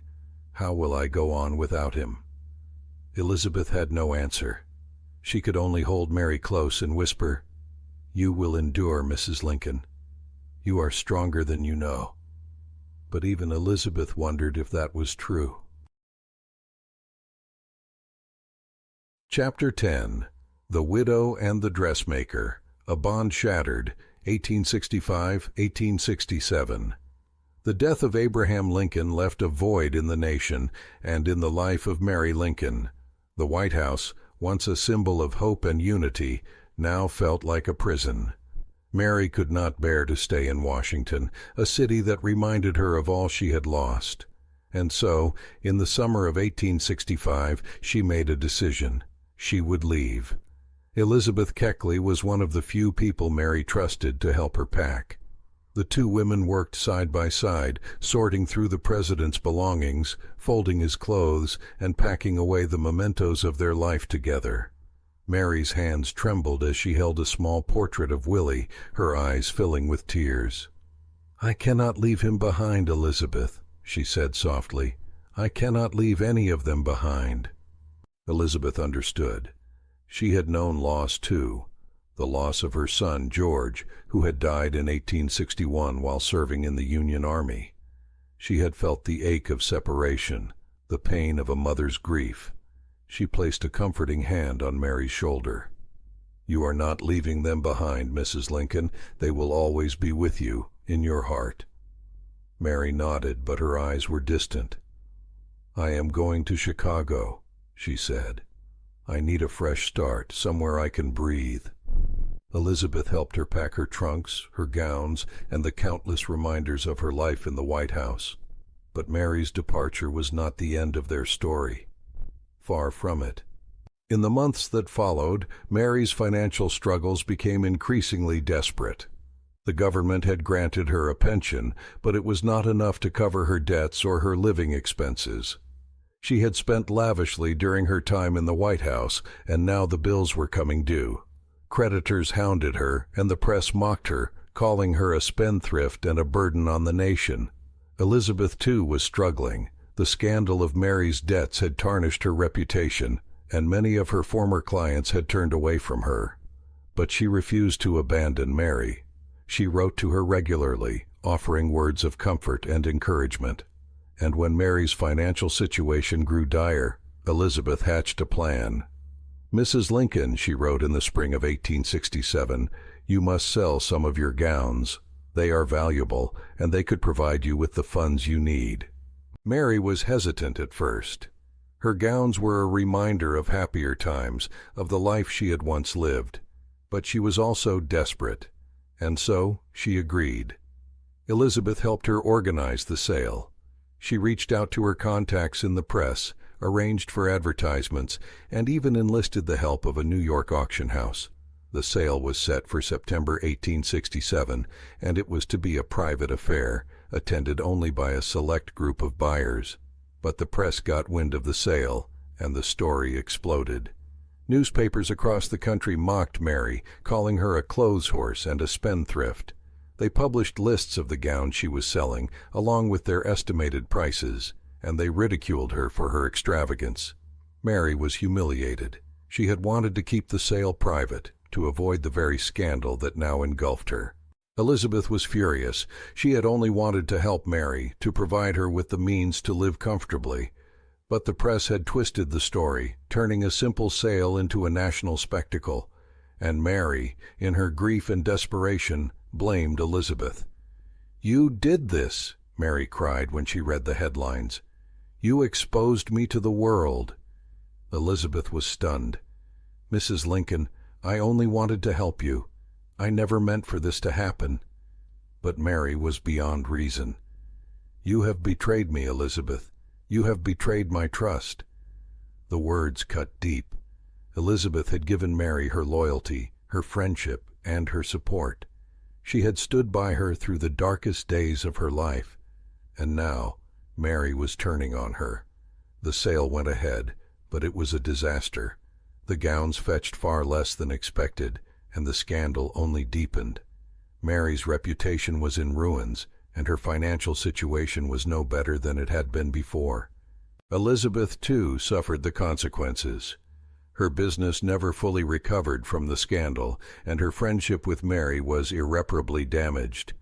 "how will I go on without him?" Elizabeth had no answer. She could only hold Mary close and whisper, "You will endure, Mrs. Lincoln. You are stronger than you know." But even Elizabeth wondered if that was true. Chapter 10. The Widow and the Dressmaker. A Bond Shattered, 1865-1867. The death of Abraham Lincoln left a void in the nation and in the life of Mary Lincoln. The White House, once a symbol of hope and unity, now felt like a prison. Mary could not bear to stay in Washington, a city that reminded her of all she had lost. And so, in the summer of 1865, she made a decision. She would leave. Elizabeth Keckley was one of the few people Mary trusted to help her pack. The two women worked side by side, sorting through the president's belongings, folding his clothes, and packing away the mementos of their life together. Mary's hands trembled as she held a small portrait of Willie, her eyes filling with tears. "I cannot leave him behind, Elizabeth," she said softly. "I cannot leave any of them behind." Elizabeth understood. She had known loss too, the loss of her son, George, who had died in 1861 while serving in the Union Army. She had felt the ache of separation, the pain of a mother's grief. She placed a comforting hand on Mary's shoulder. "You are not leaving them behind, Mrs. Lincoln. They will always be with you, in your heart." Mary nodded, but her eyes were distant. "I am going to Chicago," she said. "I need a fresh start, somewhere I can breathe." Elizabeth helped her pack her trunks, her gowns, and the countless reminders of her life in the White House. But Mary's departure was not the end of their story. Far from it. In the months that followed, Mary's financial struggles became increasingly desperate. The government had granted her a pension, but it was not enough to cover her debts or her living expenses. She had spent lavishly during her time in the White House, and now the bills were coming due. Creditors hounded her, and the press mocked her, calling her a spendthrift and a burden on the nation. Elizabeth, too, was struggling. The scandal of Mary's debts had tarnished her reputation, and many of her former clients had turned away from her. But she refused to abandon Mary. She wrote to her regularly, offering words of comfort and encouragement. And when Mary's financial situation grew dire, Elizabeth hatched a plan. Mrs. Lincoln, she wrote in the spring of 1867, you must sell some of your gowns. They are valuable, and they could provide you with the funds you need. Mary was hesitant at first. Her gowns were a reminder of happier times, of the life she had once lived. But she was also desperate, and so she agreed. Elizabeth helped her organize the sale. She reached out to her contacts in the press, arranged for advertisements, and even enlisted the help of a New York auction house. The sale was set for September 1867, and it was to be a private affair, attended only by a select group of buyers. But the press got wind of the sale, and the story exploded. Newspapers across the country mocked Mary, calling her a clothes horse and a spendthrift. They published lists of the gowns she was selling, along with their estimated prices, and they ridiculed her for her extravagance. Mary was humiliated. She had wanted to keep the sale private, to avoid the very scandal that now engulfed her. Elizabeth was furious. She had only wanted to help Mary, to provide her with the means to live comfortably. But the press had twisted the story, turning a simple sale into a national spectacle. And Mary, in her grief and desperation, blamed Elizabeth. "You did this," Mary cried when she read the headlines. "You exposed me to the world." Elizabeth was stunned. "Mrs. Lincoln, I only wanted to help you. I never meant for this to happen." But Mary was beyond reason. "You have betrayed me, Elizabeth. You have betrayed my trust." The words cut deep. Elizabeth had given Mary her loyalty, her friendship, and her support. She had stood by her through the darkest days of her life. And now, Mary was turning on her. The sale went ahead, but it was a disaster. The gowns fetched far less than expected, and the scandal only deepened. Mary's reputation was in ruins, and her financial situation was no better than it had been before. Elizabeth, too, suffered the consequences. Her business never fully recovered from the scandal, and her friendship with Mary was irreparably damaged.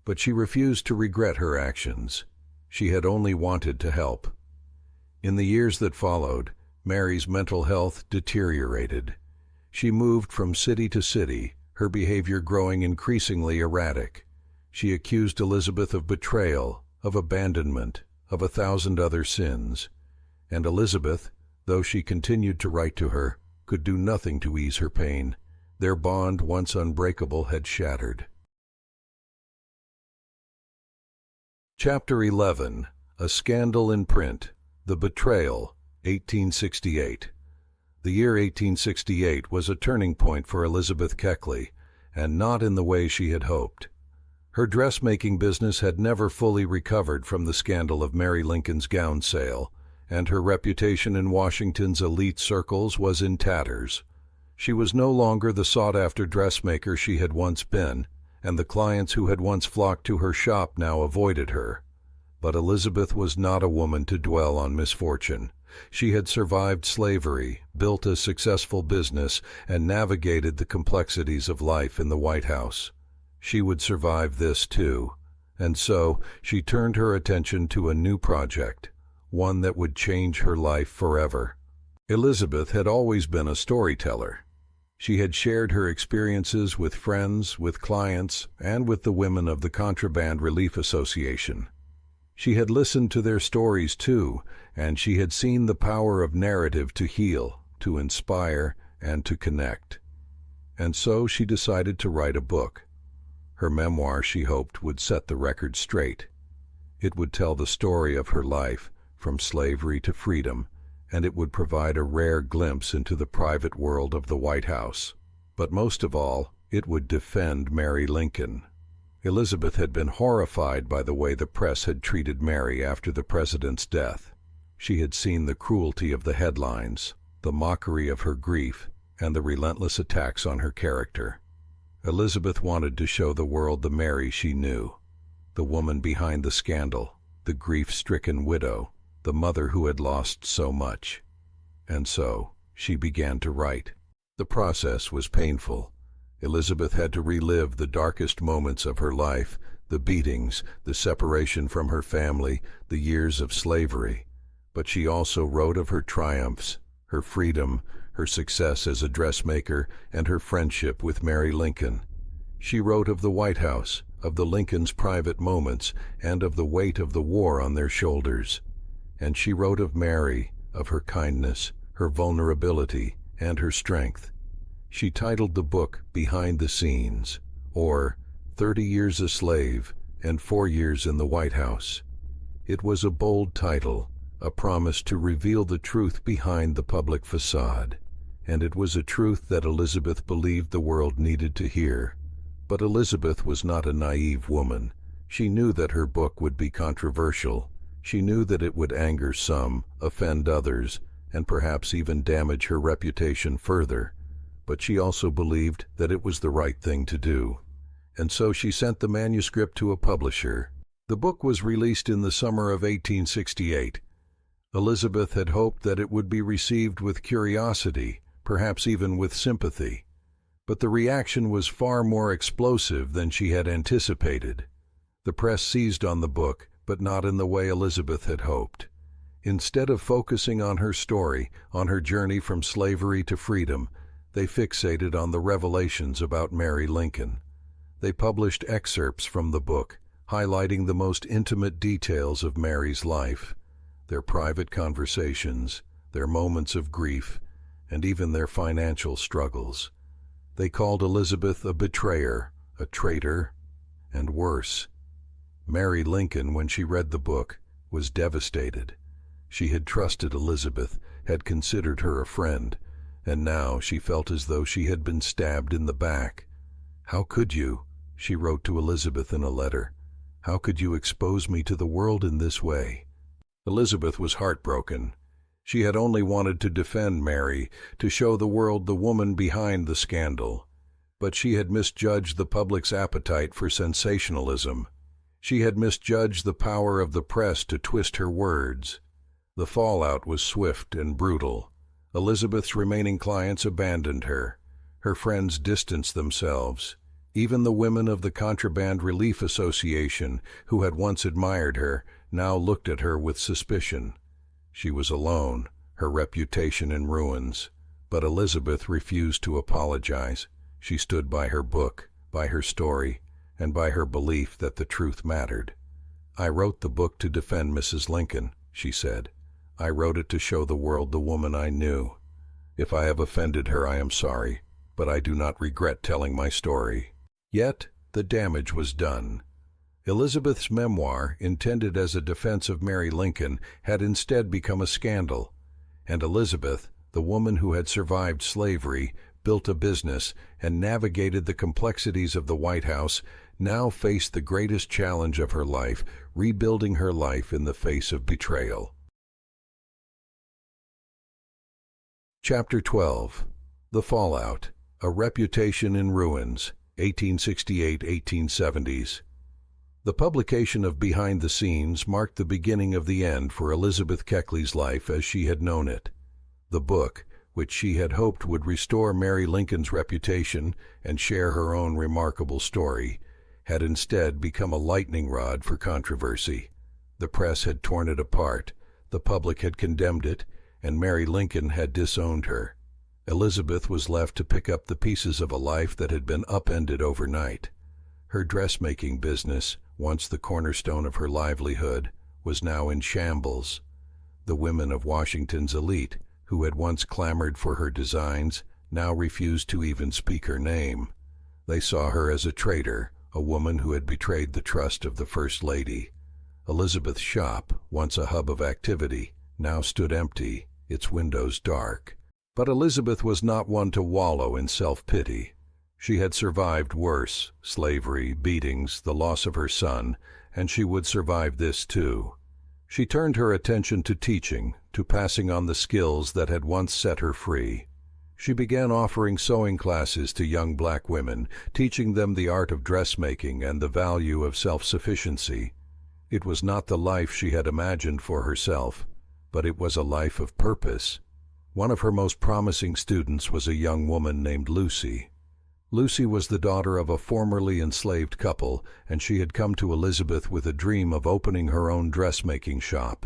But she refused to regret her actions. She had only wanted to help. In the years that followed, Mary's mental health deteriorated. She moved from city to city, her behavior growing increasingly erratic. She accused Elizabeth of betrayal, of abandonment, of 1,000 other sins. And Elizabeth, though she continued to write to her, could do nothing to ease her pain. Their bond, once unbreakable, had shattered. Chapter 11. A Scandal in Print. The Betrayal, 1868. The year 1868 was a turning point for Elizabeth Keckley, and not in the way she had hoped. Her dressmaking business had never fully recovered from the scandal of Mary Lincoln's gown sale, and her reputation in Washington's elite circles was in tatters. She was no longer the sought-after dressmaker she had once been, and the clients who had once flocked to her shop now avoided her. But Elizabeth was not a woman to dwell on misfortune. She had survived slavery, built a successful business, and navigated the complexities of life in the White House. She would survive this too, and so she turned her attention to a new project, one that would change her life forever. Elizabeth had always been a storyteller. She had shared her experiences with friends, with clients, and with the women of the Contraband Relief Association. She had listened to their stories too, and she had seen the power of narrative to heal, to inspire, and to connect. And so she decided to write a book. Her memoir, she hoped, would set the record straight. It would tell the story of her life, from slavery to freedom, and it would provide a rare glimpse into the private world of the White House. But most of all, it would defend Mary Lincoln. Elizabeth had been horrified by the way the press had treated Mary after the president's death. She had seen the cruelty of the headlines, the mockery of her grief, and the relentless attacks on her character. Elizabeth wanted to show the world the Mary she knew, the woman behind the scandal, the grief-stricken widow, the mother who had lost so much. And so she began to write. The process was painful. Elizabeth had to relive the darkest moments of her life, the beatings, the separation from her family, the years of slavery. But she also wrote of her triumphs, her freedom, her success as a dressmaker, and her friendship with Mary Lincoln. She wrote of the White House, of the Lincolns' private moments, and of the weight of the war on their shoulders. And she wrote of Mary, of her kindness, her vulnerability, and her strength. She titled the book Behind the Scenes, or 30 Years a Slave and 4 Years in the White House. It was a bold title, a promise to reveal the truth behind the public facade, and it was a truth that Elizabeth believed the world needed to hear. But Elizabeth was not a naive woman. She knew that her book would be controversial. She knew that it would anger some, offend others, and perhaps even damage her reputation further. But she also believed that it was the right thing to do. And so she sent the manuscript to a publisher. The book was released in the summer of 1868. Elizabeth had hoped that it would be received with curiosity, perhaps even with sympathy. But the reaction was far more explosive than she had anticipated. The press seized on the book, but not in the way Elizabeth had hoped. Instead of focusing on her story, on her journey from slavery to freedom, they fixated on the revelations about Mary Lincoln. They published excerpts from the book, highlighting the most intimate details of Mary's life, their private conversations, their moments of grief, and even their financial struggles. They called Elizabeth a betrayer, a traitor, and worse. Mary Lincoln, when she read the book, was devastated. She had trusted Elizabeth, had considered her a friend, and now she felt as though she had been stabbed in the back. "How could you?" she wrote to Elizabeth in a letter. "How could you expose me to the world in this way?" Elizabeth was heartbroken. She had only wanted to defend Mary, to show the world the woman behind the scandal. But she had misjudged the public's appetite for sensationalism. She had misjudged the power of the press to twist her words. The fallout was swift and brutal. Elizabeth's remaining clients abandoned her. Her friends distanced themselves. Even the women of the Contraband Relief Association, who had once admired her, now looked at her with suspicion. She was alone, her reputation in ruins. But Elizabeth refused to apologize. She stood by her book, by her story, and by her belief that the truth mattered. "I wrote the book to defend Mrs. Lincoln," she said. "I wrote it to show the world the woman I knew. If I have offended her, I am sorry, but I do not regret telling my story." Yet the damage was done. Elizabeth's memoir, intended as a defense of Mary Lincoln, had instead become a scandal. And Elizabeth, the woman who had survived slavery, built a business, and navigated the complexities of the White House, now faced the greatest challenge of her life, rebuilding her life in the face of betrayal. Chapter 12. The Fallout. A Reputation in Ruins, 1868-1870s. The publication of Behind the Scenes marked the beginning of the end for Elizabeth Keckley's life as she had known it. The book, which she had hoped would restore Mary Lincoln's reputation and share her own remarkable story, had instead become a lightning rod for controversy. The press had torn it apart, the public had condemned it, and Mary Lincoln had disowned her. Elizabeth was left to pick up the pieces of a life that had been upended overnight. Her dressmaking business, once the cornerstone of her livelihood, was now in shambles. The women of Washington's elite, who had once clamored for her designs, now refused to even speak her name. They saw her as a traitor, a woman who had betrayed the trust of the First Lady. Elizabeth's shop, once a hub of activity, now stood empty, its windows dark. But Elizabeth was not one to wallow in self-pity. She had survived worse, slavery, beatings, the loss of her son, and she would survive this too. She turned her attention to teaching, to passing on the skills that had once set her free. She began offering sewing classes to young black women, teaching them the art of dressmaking and the value of self-sufficiency. It was not the life she had imagined for herself, but it was a life of purpose. One of her most promising students was a young woman named Lucy. Lucy was the daughter of a formerly enslaved couple, and she had come to Elizabeth with a dream of opening her own dressmaking shop.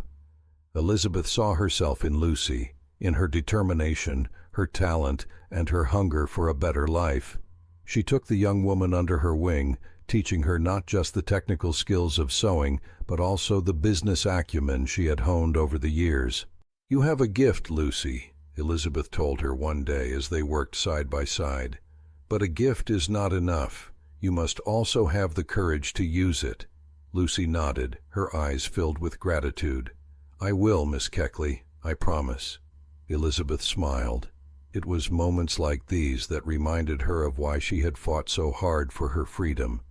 Elizabeth saw herself in Lucy, in her determination, her talent, and her hunger for a better life. She took the young woman under her wing, teaching her not just the technical skills of sewing, but also the business acumen she had honed over the years. "You have a gift, Lucy," Elizabeth told her one day as they worked side by side. "But a gift is not enough. You must also have the courage to use it." Lucy nodded, her eyes filled with gratitude. "I will, Miss Keckley, I promise." Elizabeth smiled. It was moments like these that reminded her of why she had fought so hard for her freedom,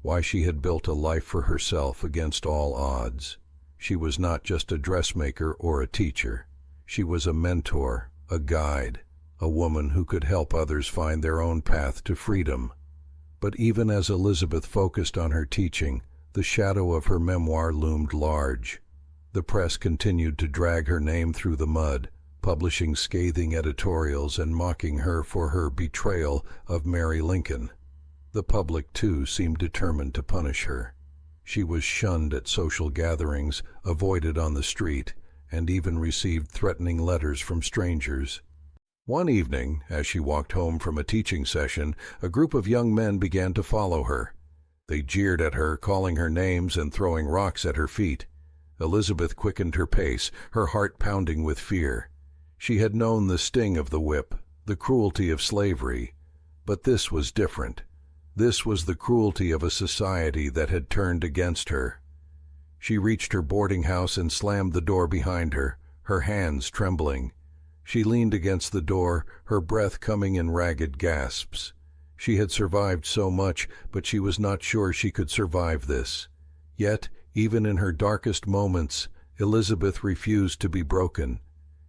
why she had built a life for herself against all odds. She was not just a dressmaker or a teacher. She was a mentor, a guide, a woman who could help others find their own path to freedom. But even as Elizabeth focused on her teaching, the shadow of her memoir loomed large. The press continued to drag her name through the mud, publishing scathing editorials and mocking her for her betrayal of Mary Lincoln. The public, too, seemed determined to punish her. She was shunned at social gatherings, avoided on the street, and even received threatening letters from strangers. One evening, as she walked home from a teaching session, a group of young men began to follow her. They jeered at her, calling her names and throwing rocks at her feet. Elizabeth quickened her pace, her heart pounding with fear. She had known the sting of the whip, the cruelty of slavery, but this was different. This was the cruelty of a society that had turned against her. She reached her boarding house and slammed the door behind her, her hands trembling. She leaned against the door, her breath coming in ragged gasps. She had survived so much, but she was not sure she could survive this. Yet, even in her darkest moments, Elizabeth refused to be broken.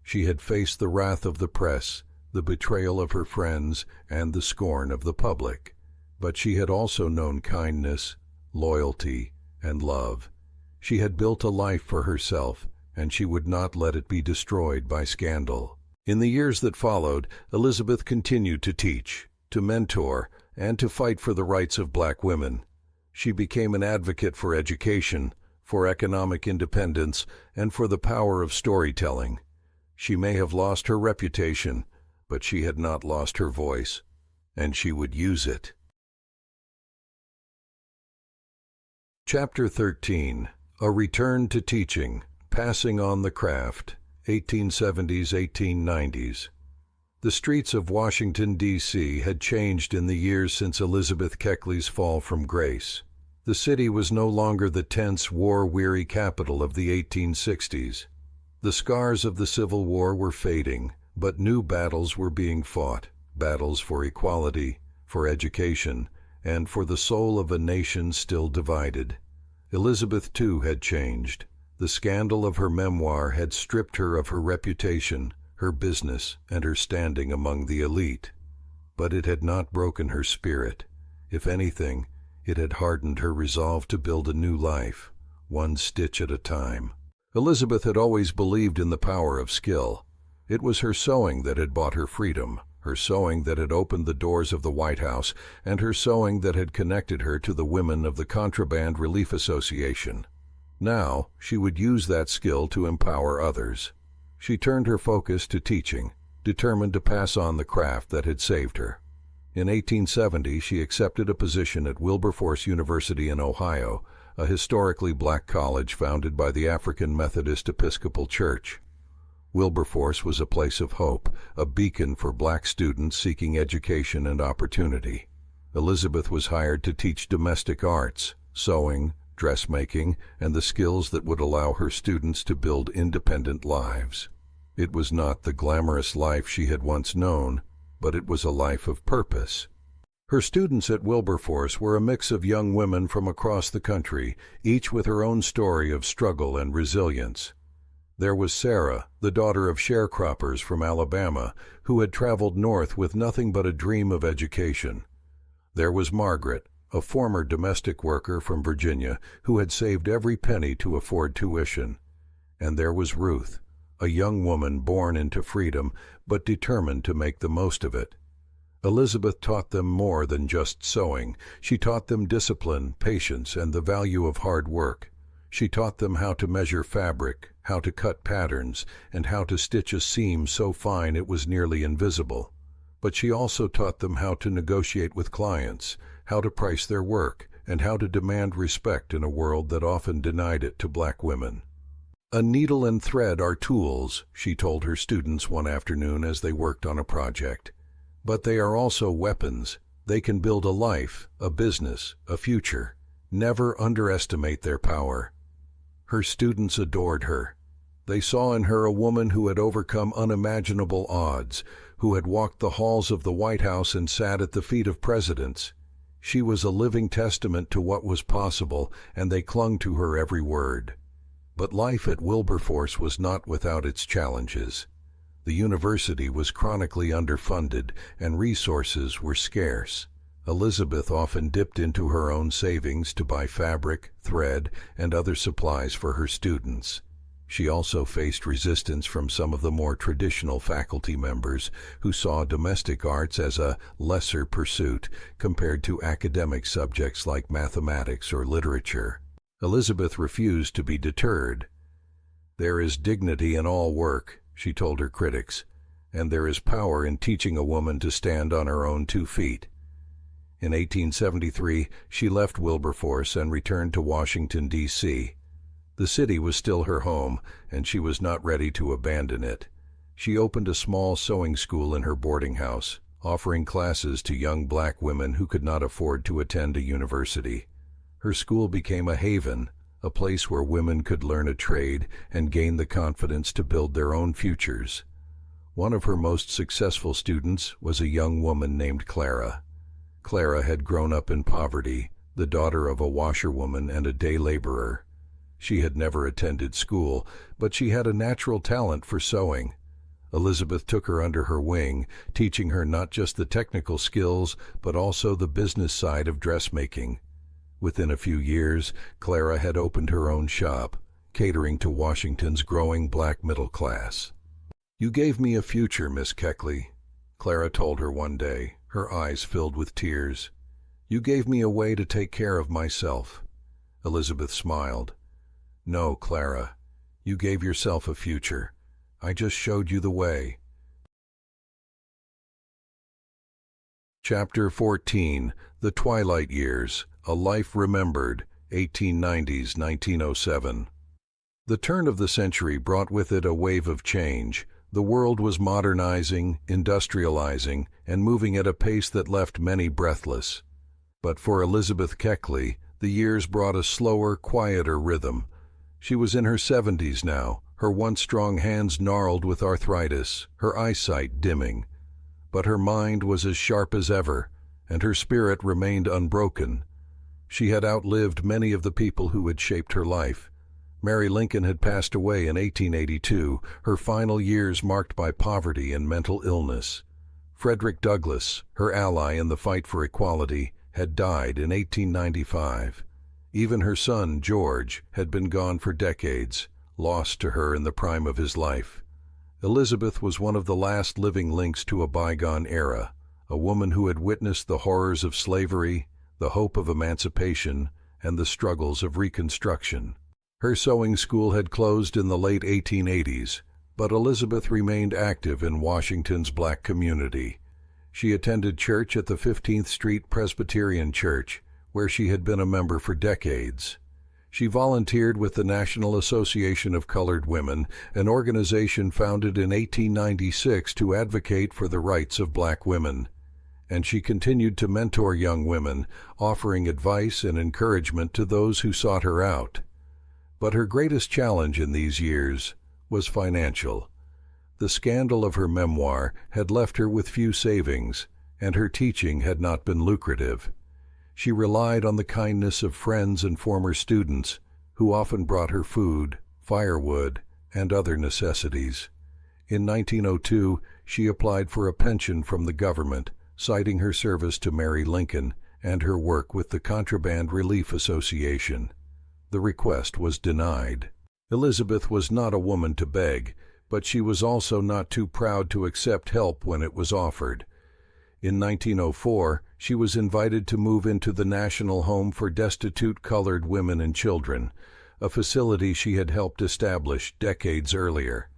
She had faced the wrath of the press, the betrayal of her friends, and the scorn of the public. But she had also known kindness, loyalty, and love. She had built a life for herself, and she would not let it be destroyed by scandal. In the years that followed, Elizabeth continued to teach, to mentor, and to fight for the rights of black women. She became an advocate for education, for economic independence, and for the power of storytelling. She may have lost her reputation, but she had not lost her voice, and she would use it. Chapter 13. A Return to Teaching, Passing on the Craft, 1870s-1890s. The streets of Washington, D.C. had changed in the years since Elizabeth Keckley's fall from grace. The city was no longer the tense, war-weary capital of the 1860s. The scars of the Civil War were fading, but new battles were being fought, battles for equality, for education, and for the soul of a nation still divided. Elizabeth, too, had changed. The scandal of her memoir had stripped her of her reputation, her business, and her standing among the elite. But it had not broken her spirit. If anything, it had hardened her resolve to build a new life, one stitch at a time. Elizabeth had always believed in the power of skill. It was her sewing that had bought her freedom, her sewing that had opened the doors of the White House, and her sewing that had connected her to the women of the Contraband Relief Association. Now, she would use that skill to empower others. She turned her focus to teaching, determined to pass on the craft that had saved her. In 1870, she accepted a position at Wilberforce University in Ohio, a historically black college founded by the African Methodist Episcopal Church. Wilberforce was a place of hope, a beacon for black students seeking education and opportunity. Elizabeth was hired to teach domestic arts, sewing, dressmaking, and the skills that would allow her students to build independent lives. It was not the glamorous life she had once known, but it was a life of purpose. Her students at Wilberforce were a mix of young women from across the country, each with her own story of struggle and resilience. There was Sarah, the daughter of sharecroppers from Alabama, who had traveled north with nothing but a dream of education. There was Margaret, a former domestic worker from Virginia who had saved every penny to afford tuition. And there was Ruth, a young woman born into freedom but determined to make the most of it. Elizabeth taught them more than just sewing. She taught them discipline, patience, and the value of hard work. She taught them how to measure fabric, how to cut patterns, and how to stitch a seam so fine it was nearly invisible. But she also taught them how to negotiate with clients, how to price their work, and how to demand respect in a world that often denied it to black women. "A needle and thread are tools," she told her students one afternoon as they worked on a project. "But they are also weapons. They can build a life, a business, a future. Never underestimate their power." Her students adored her. They saw in her a woman who had overcome unimaginable odds, who had walked the halls of the White House and sat at the feet of presidents. She was a living testament to what was possible, and they clung to her every word. But life at Wilberforce was not without its challenges. The university was chronically underfunded, and resources were scarce. Elizabeth often dipped into her own savings to buy fabric, thread, and other supplies for her students. She also faced resistance from some of the more traditional faculty members who saw domestic arts as a lesser pursuit compared to academic subjects like mathematics or literature. Elizabeth refused to be deterred. "There is dignity in all work," she told her critics, "and there is power in teaching a woman to stand on her own 2 feet." In 1873, she left Wilberforce and returned to Washington, D.C. The city was still her home, and she was not ready to abandon it. She opened a small sewing school in her boarding house, offering classes to young black women who could not afford to attend a university. Her school became a haven, a place where women could learn a trade and gain the confidence to build their own futures. One of her most successful students was a young woman named Clara. Clara had grown up in poverty, the daughter of a washerwoman and a day laborer. She had never attended school, but she had a natural talent for sewing. Elizabeth took her under her wing, teaching her not just the technical skills, but also the business side of dressmaking. Within a few years, Clara had opened her own shop, catering to Washington's growing black middle class. "You gave me a future, Miss Keckley," Clara told her one day, her eyes filled with tears. "You gave me a way to take care of myself." Elizabeth smiled. "No, Clara, you gave yourself a future. I just showed you the way." Chapter 14. The Twilight Years, A Life Remembered, 1890s–1907. The turn of the century brought with it a wave of change. The world was modernizing, industrializing, and moving at a pace that left many breathless. But for Elizabeth Keckley, the years brought a slower, quieter rhythm. She was in her 70s now, her once strong hands gnarled with arthritis, her eyesight dimming. But her mind was as sharp as ever, and her spirit remained unbroken. She had outlived many of the people who had shaped her life. Mary Lincoln had passed away in 1882, her final years marked by poverty and mental illness. Frederick Douglass, her ally in the fight for equality, had died in 1895. Even her son, George, had been gone for decades, lost to her in the prime of his life. Elizabeth was one of the last living links to a bygone era, a woman who had witnessed the horrors of slavery, the hope of emancipation, and the struggles of Reconstruction. Her sewing school had closed in the late 1880s, but Elizabeth remained active in Washington's black community. She attended church at the 15th Street Presbyterian Church, where she had been a member for decades. She volunteered with the National Association of Colored Women, an organization founded in 1896 to advocate for the rights of black women. And she continued to mentor young women, offering advice and encouragement to those who sought her out. But her greatest challenge in these years was financial. The scandal of her memoir had left her with few savings, and her teaching had not been lucrative. She relied on the kindness of friends and former students, who often brought her food, firewood, and other necessities. In 1902, she applied for a pension from the government, citing her service to Mary Lincoln and her work with the Contraband Relief Association. The request was denied. Elizabeth was not a woman to beg, but she was also not too proud to accept help when it was offered. In 1904, she was invited to move into the National Home for Destitute Colored Women and Children, a facility she had helped establish decades earlier.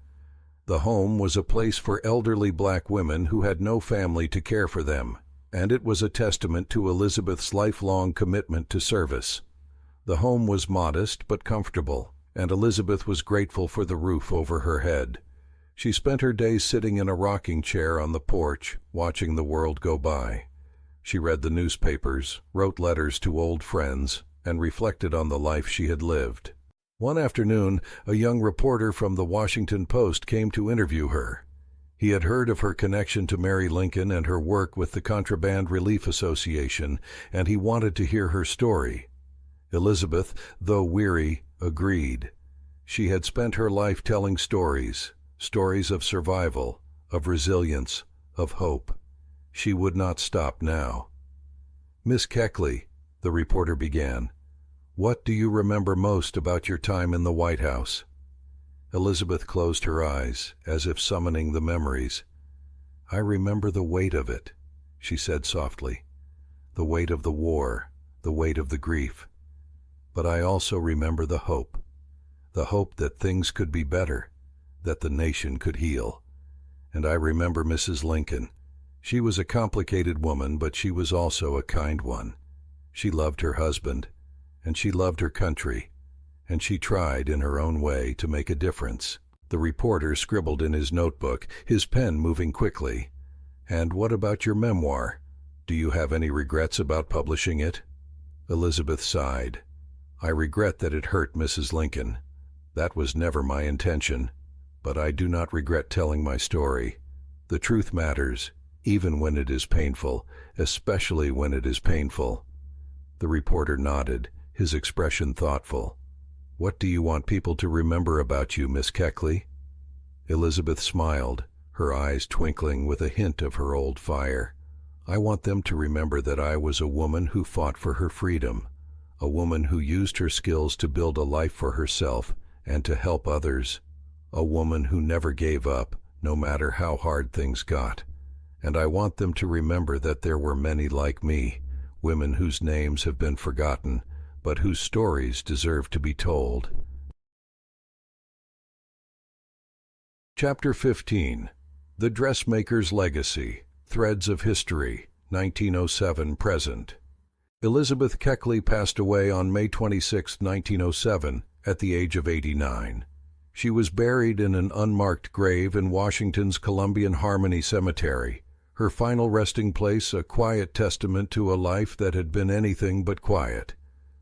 The home was a place for elderly black women who had no family to care for them, and it was a testament to Elizabeth's lifelong commitment to service. The home was modest but comfortable, and Elizabeth was grateful for the roof over her head. She spent her days sitting in a rocking chair on the porch, watching the world go by. She read the newspapers, wrote letters to old friends, and reflected on the life she had lived. One afternoon, a young reporter from the Washington Post came to interview her. He had heard of her connection to Mary Lincoln and her work with the Contraband Relief Association, and he wanted to hear her story. Elizabeth, though weary, agreed. She had spent her life telling stories of survival, of resilience, of hope. She would not stop now. "Miss Keckley," the reporter began, "what do you remember most about your time in the White House?" Elizabeth closed her eyes, as if summoning the memories. "I remember the weight of it," she said softly. "The weight of the war, the weight of the grief. But I also remember the hope that things could be better, that the nation could heal. And I remember Mrs. Lincoln. She was a complicated woman, but she was also a kind one. She loved her husband, and she loved her country, and she tried in her own way to make a difference." The reporter scribbled in his notebook, his pen moving quickly. "And what about your memoir? Do you have any regrets about publishing it?" Elizabeth sighed. "I regret that it hurt Mrs. Lincoln. That was never my intention. But I do not regret telling my story. The truth matters, even when it is painful, especially when it is painful." The reporter nodded, his expression thoughtful. "What do you want people to remember about you, Miss Keckley?" Elizabeth smiled, her eyes twinkling with a hint of her old fire. "I want them to remember that I was a woman who fought for her freedom, a woman who used her skills to build a life for herself and to help others, a woman who never gave up, no matter how hard things got. And I want them to remember that there were many like me, women whose names have been forgotten, but whose stories deserve to be told." Chapter 15. The Dressmaker's Legacy, Threads of History, 1907-present. Elizabeth Keckley passed away on May 26, 1907, at the age of 89. She was buried in an unmarked grave in Washington's Columbian Harmony Cemetery, her final resting place a quiet testament to a life that had been anything but quiet.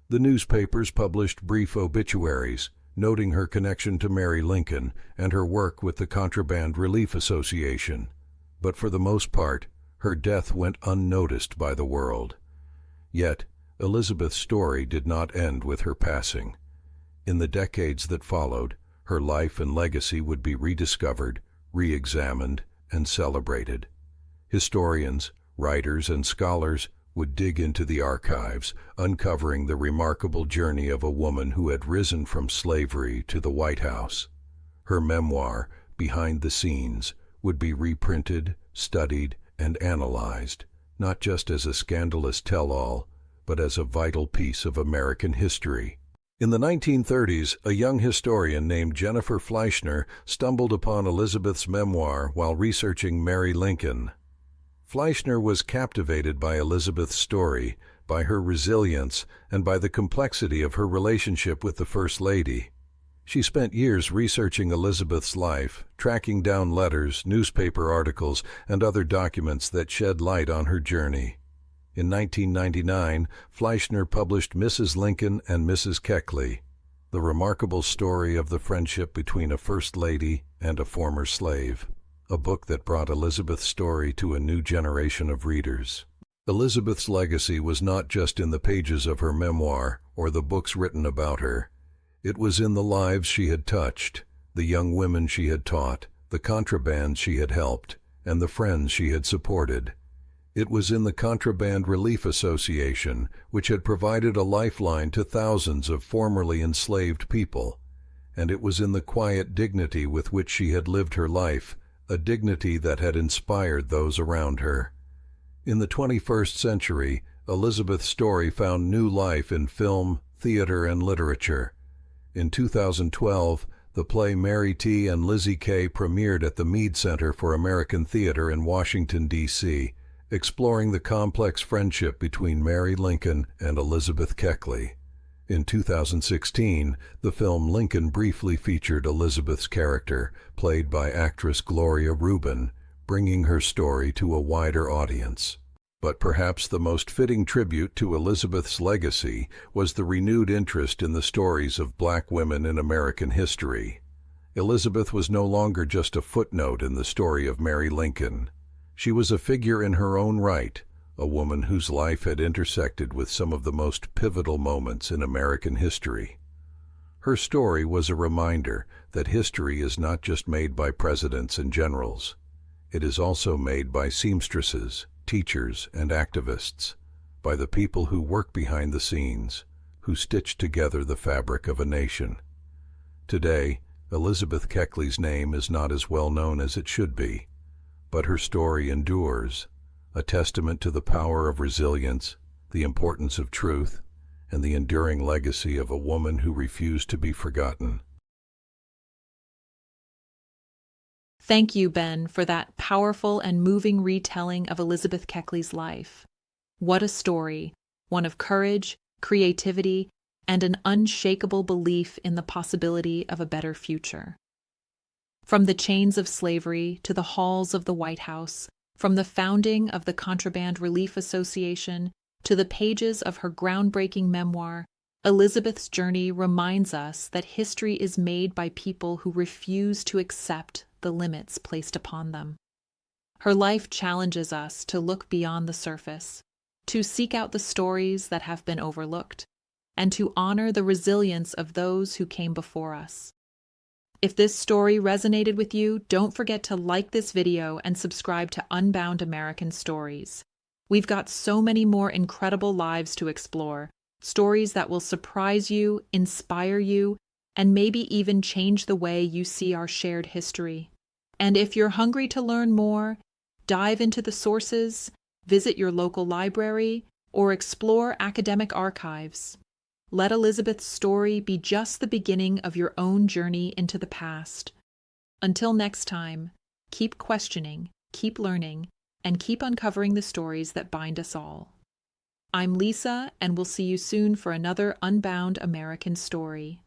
The newspapers published brief obituaries, noting her connection to Mary Lincoln and her work with the Contraband Relief Association. But for the most part, her death went unnoticed by the world. Yet, Elizabeth's story did not end with her passing. In the decades that followed, her life and legacy would be rediscovered, re-examined, and celebrated. Historians, writers, and scholars would dig into the archives, uncovering the remarkable journey of a woman who had risen from slavery to the White House. Her memoir, Behind the Scenes, would be reprinted, studied, and analyzed, not just as a scandalous tell-all, but as a vital piece of American history. In the 1930s, a young historian named Jennifer Fleischner stumbled upon Elizabeth's memoir while researching Mary Lincoln. Fleischner was captivated by Elizabeth's story, by her resilience, and by the complexity of her relationship with the First Lady. She spent years researching Elizabeth's life, tracking down letters, newspaper articles, and other documents that shed light on her journey. In 1999, Fleischner published Mrs. Lincoln and Mrs. Keckley, the remarkable story of the friendship between a First Lady and a former slave, a book that brought Elizabeth's story to a new generation of readers. Elizabeth's legacy was not just in the pages of her memoir or the books written about her. It was in the lives she had touched, the young women she had taught, the contrabands she had helped, and the friends she had supported. It was in the Contraband Relief Association, which had provided a lifeline to thousands of formerly enslaved people. And it was in the quiet dignity with which she had lived her life, a dignity that had inspired those around her. In the 21st century, Elizabeth's story found new life in film, theater, and literature. In 2012, the play Mary T. and Lizzie K. premiered at the Mead Center for American Theater in Washington, D.C., exploring the complex friendship between Mary Lincoln and Elizabeth Keckley. In 2016, the film Lincoln briefly featured Elizabeth's character, played by actress Gloria Reuben, bringing her story to a wider audience. But perhaps the most fitting tribute to Elizabeth's legacy was the renewed interest in the stories of Black women in American history. Elizabeth was no longer just a footnote in the story of Mary Lincoln. She was a figure in her own right, a woman whose life had intersected with some of the most pivotal moments in American history. Her story was a reminder that history is not just made by presidents and generals. It is also made by seamstresses, teachers, and activists, by the people who work behind the scenes, who stitch together the fabric of a nation. Today, Elizabeth Keckley's name is not as well known as it should be, but her story endures, a testament to the power of resilience, the importance of truth, and the enduring legacy of a woman who refused to be forgotten. Thank you, Ben, for that powerful and moving retelling of Elizabeth Keckley's life. What a story, one of courage, creativity, and an unshakable belief in the possibility of a better future. From the chains of slavery to the halls of the White House, from the founding of the Contraband Relief Association to the pages of her groundbreaking memoir, Elizabeth's journey reminds us that history is made by people who refuse to accept the limits placed upon them. Her life challenges us to look beyond the surface, to seek out the stories that have been overlooked, and to honor the resilience of those who came before us. If this story resonated with you, don't forget to like this video and subscribe to Unbound American Stories. We've got so many more incredible lives to explore, stories that will surprise you, inspire you, and maybe even change the way you see our shared history. And if you're hungry to learn more, dive into the sources, visit your local library, or explore academic archives. Let Elizabeth's story be just the beginning of your own journey into the past. Until next time, keep questioning, keep learning, and keep uncovering the stories that bind us all. I'm Lisa, and we'll see you soon for another Unbound American Story.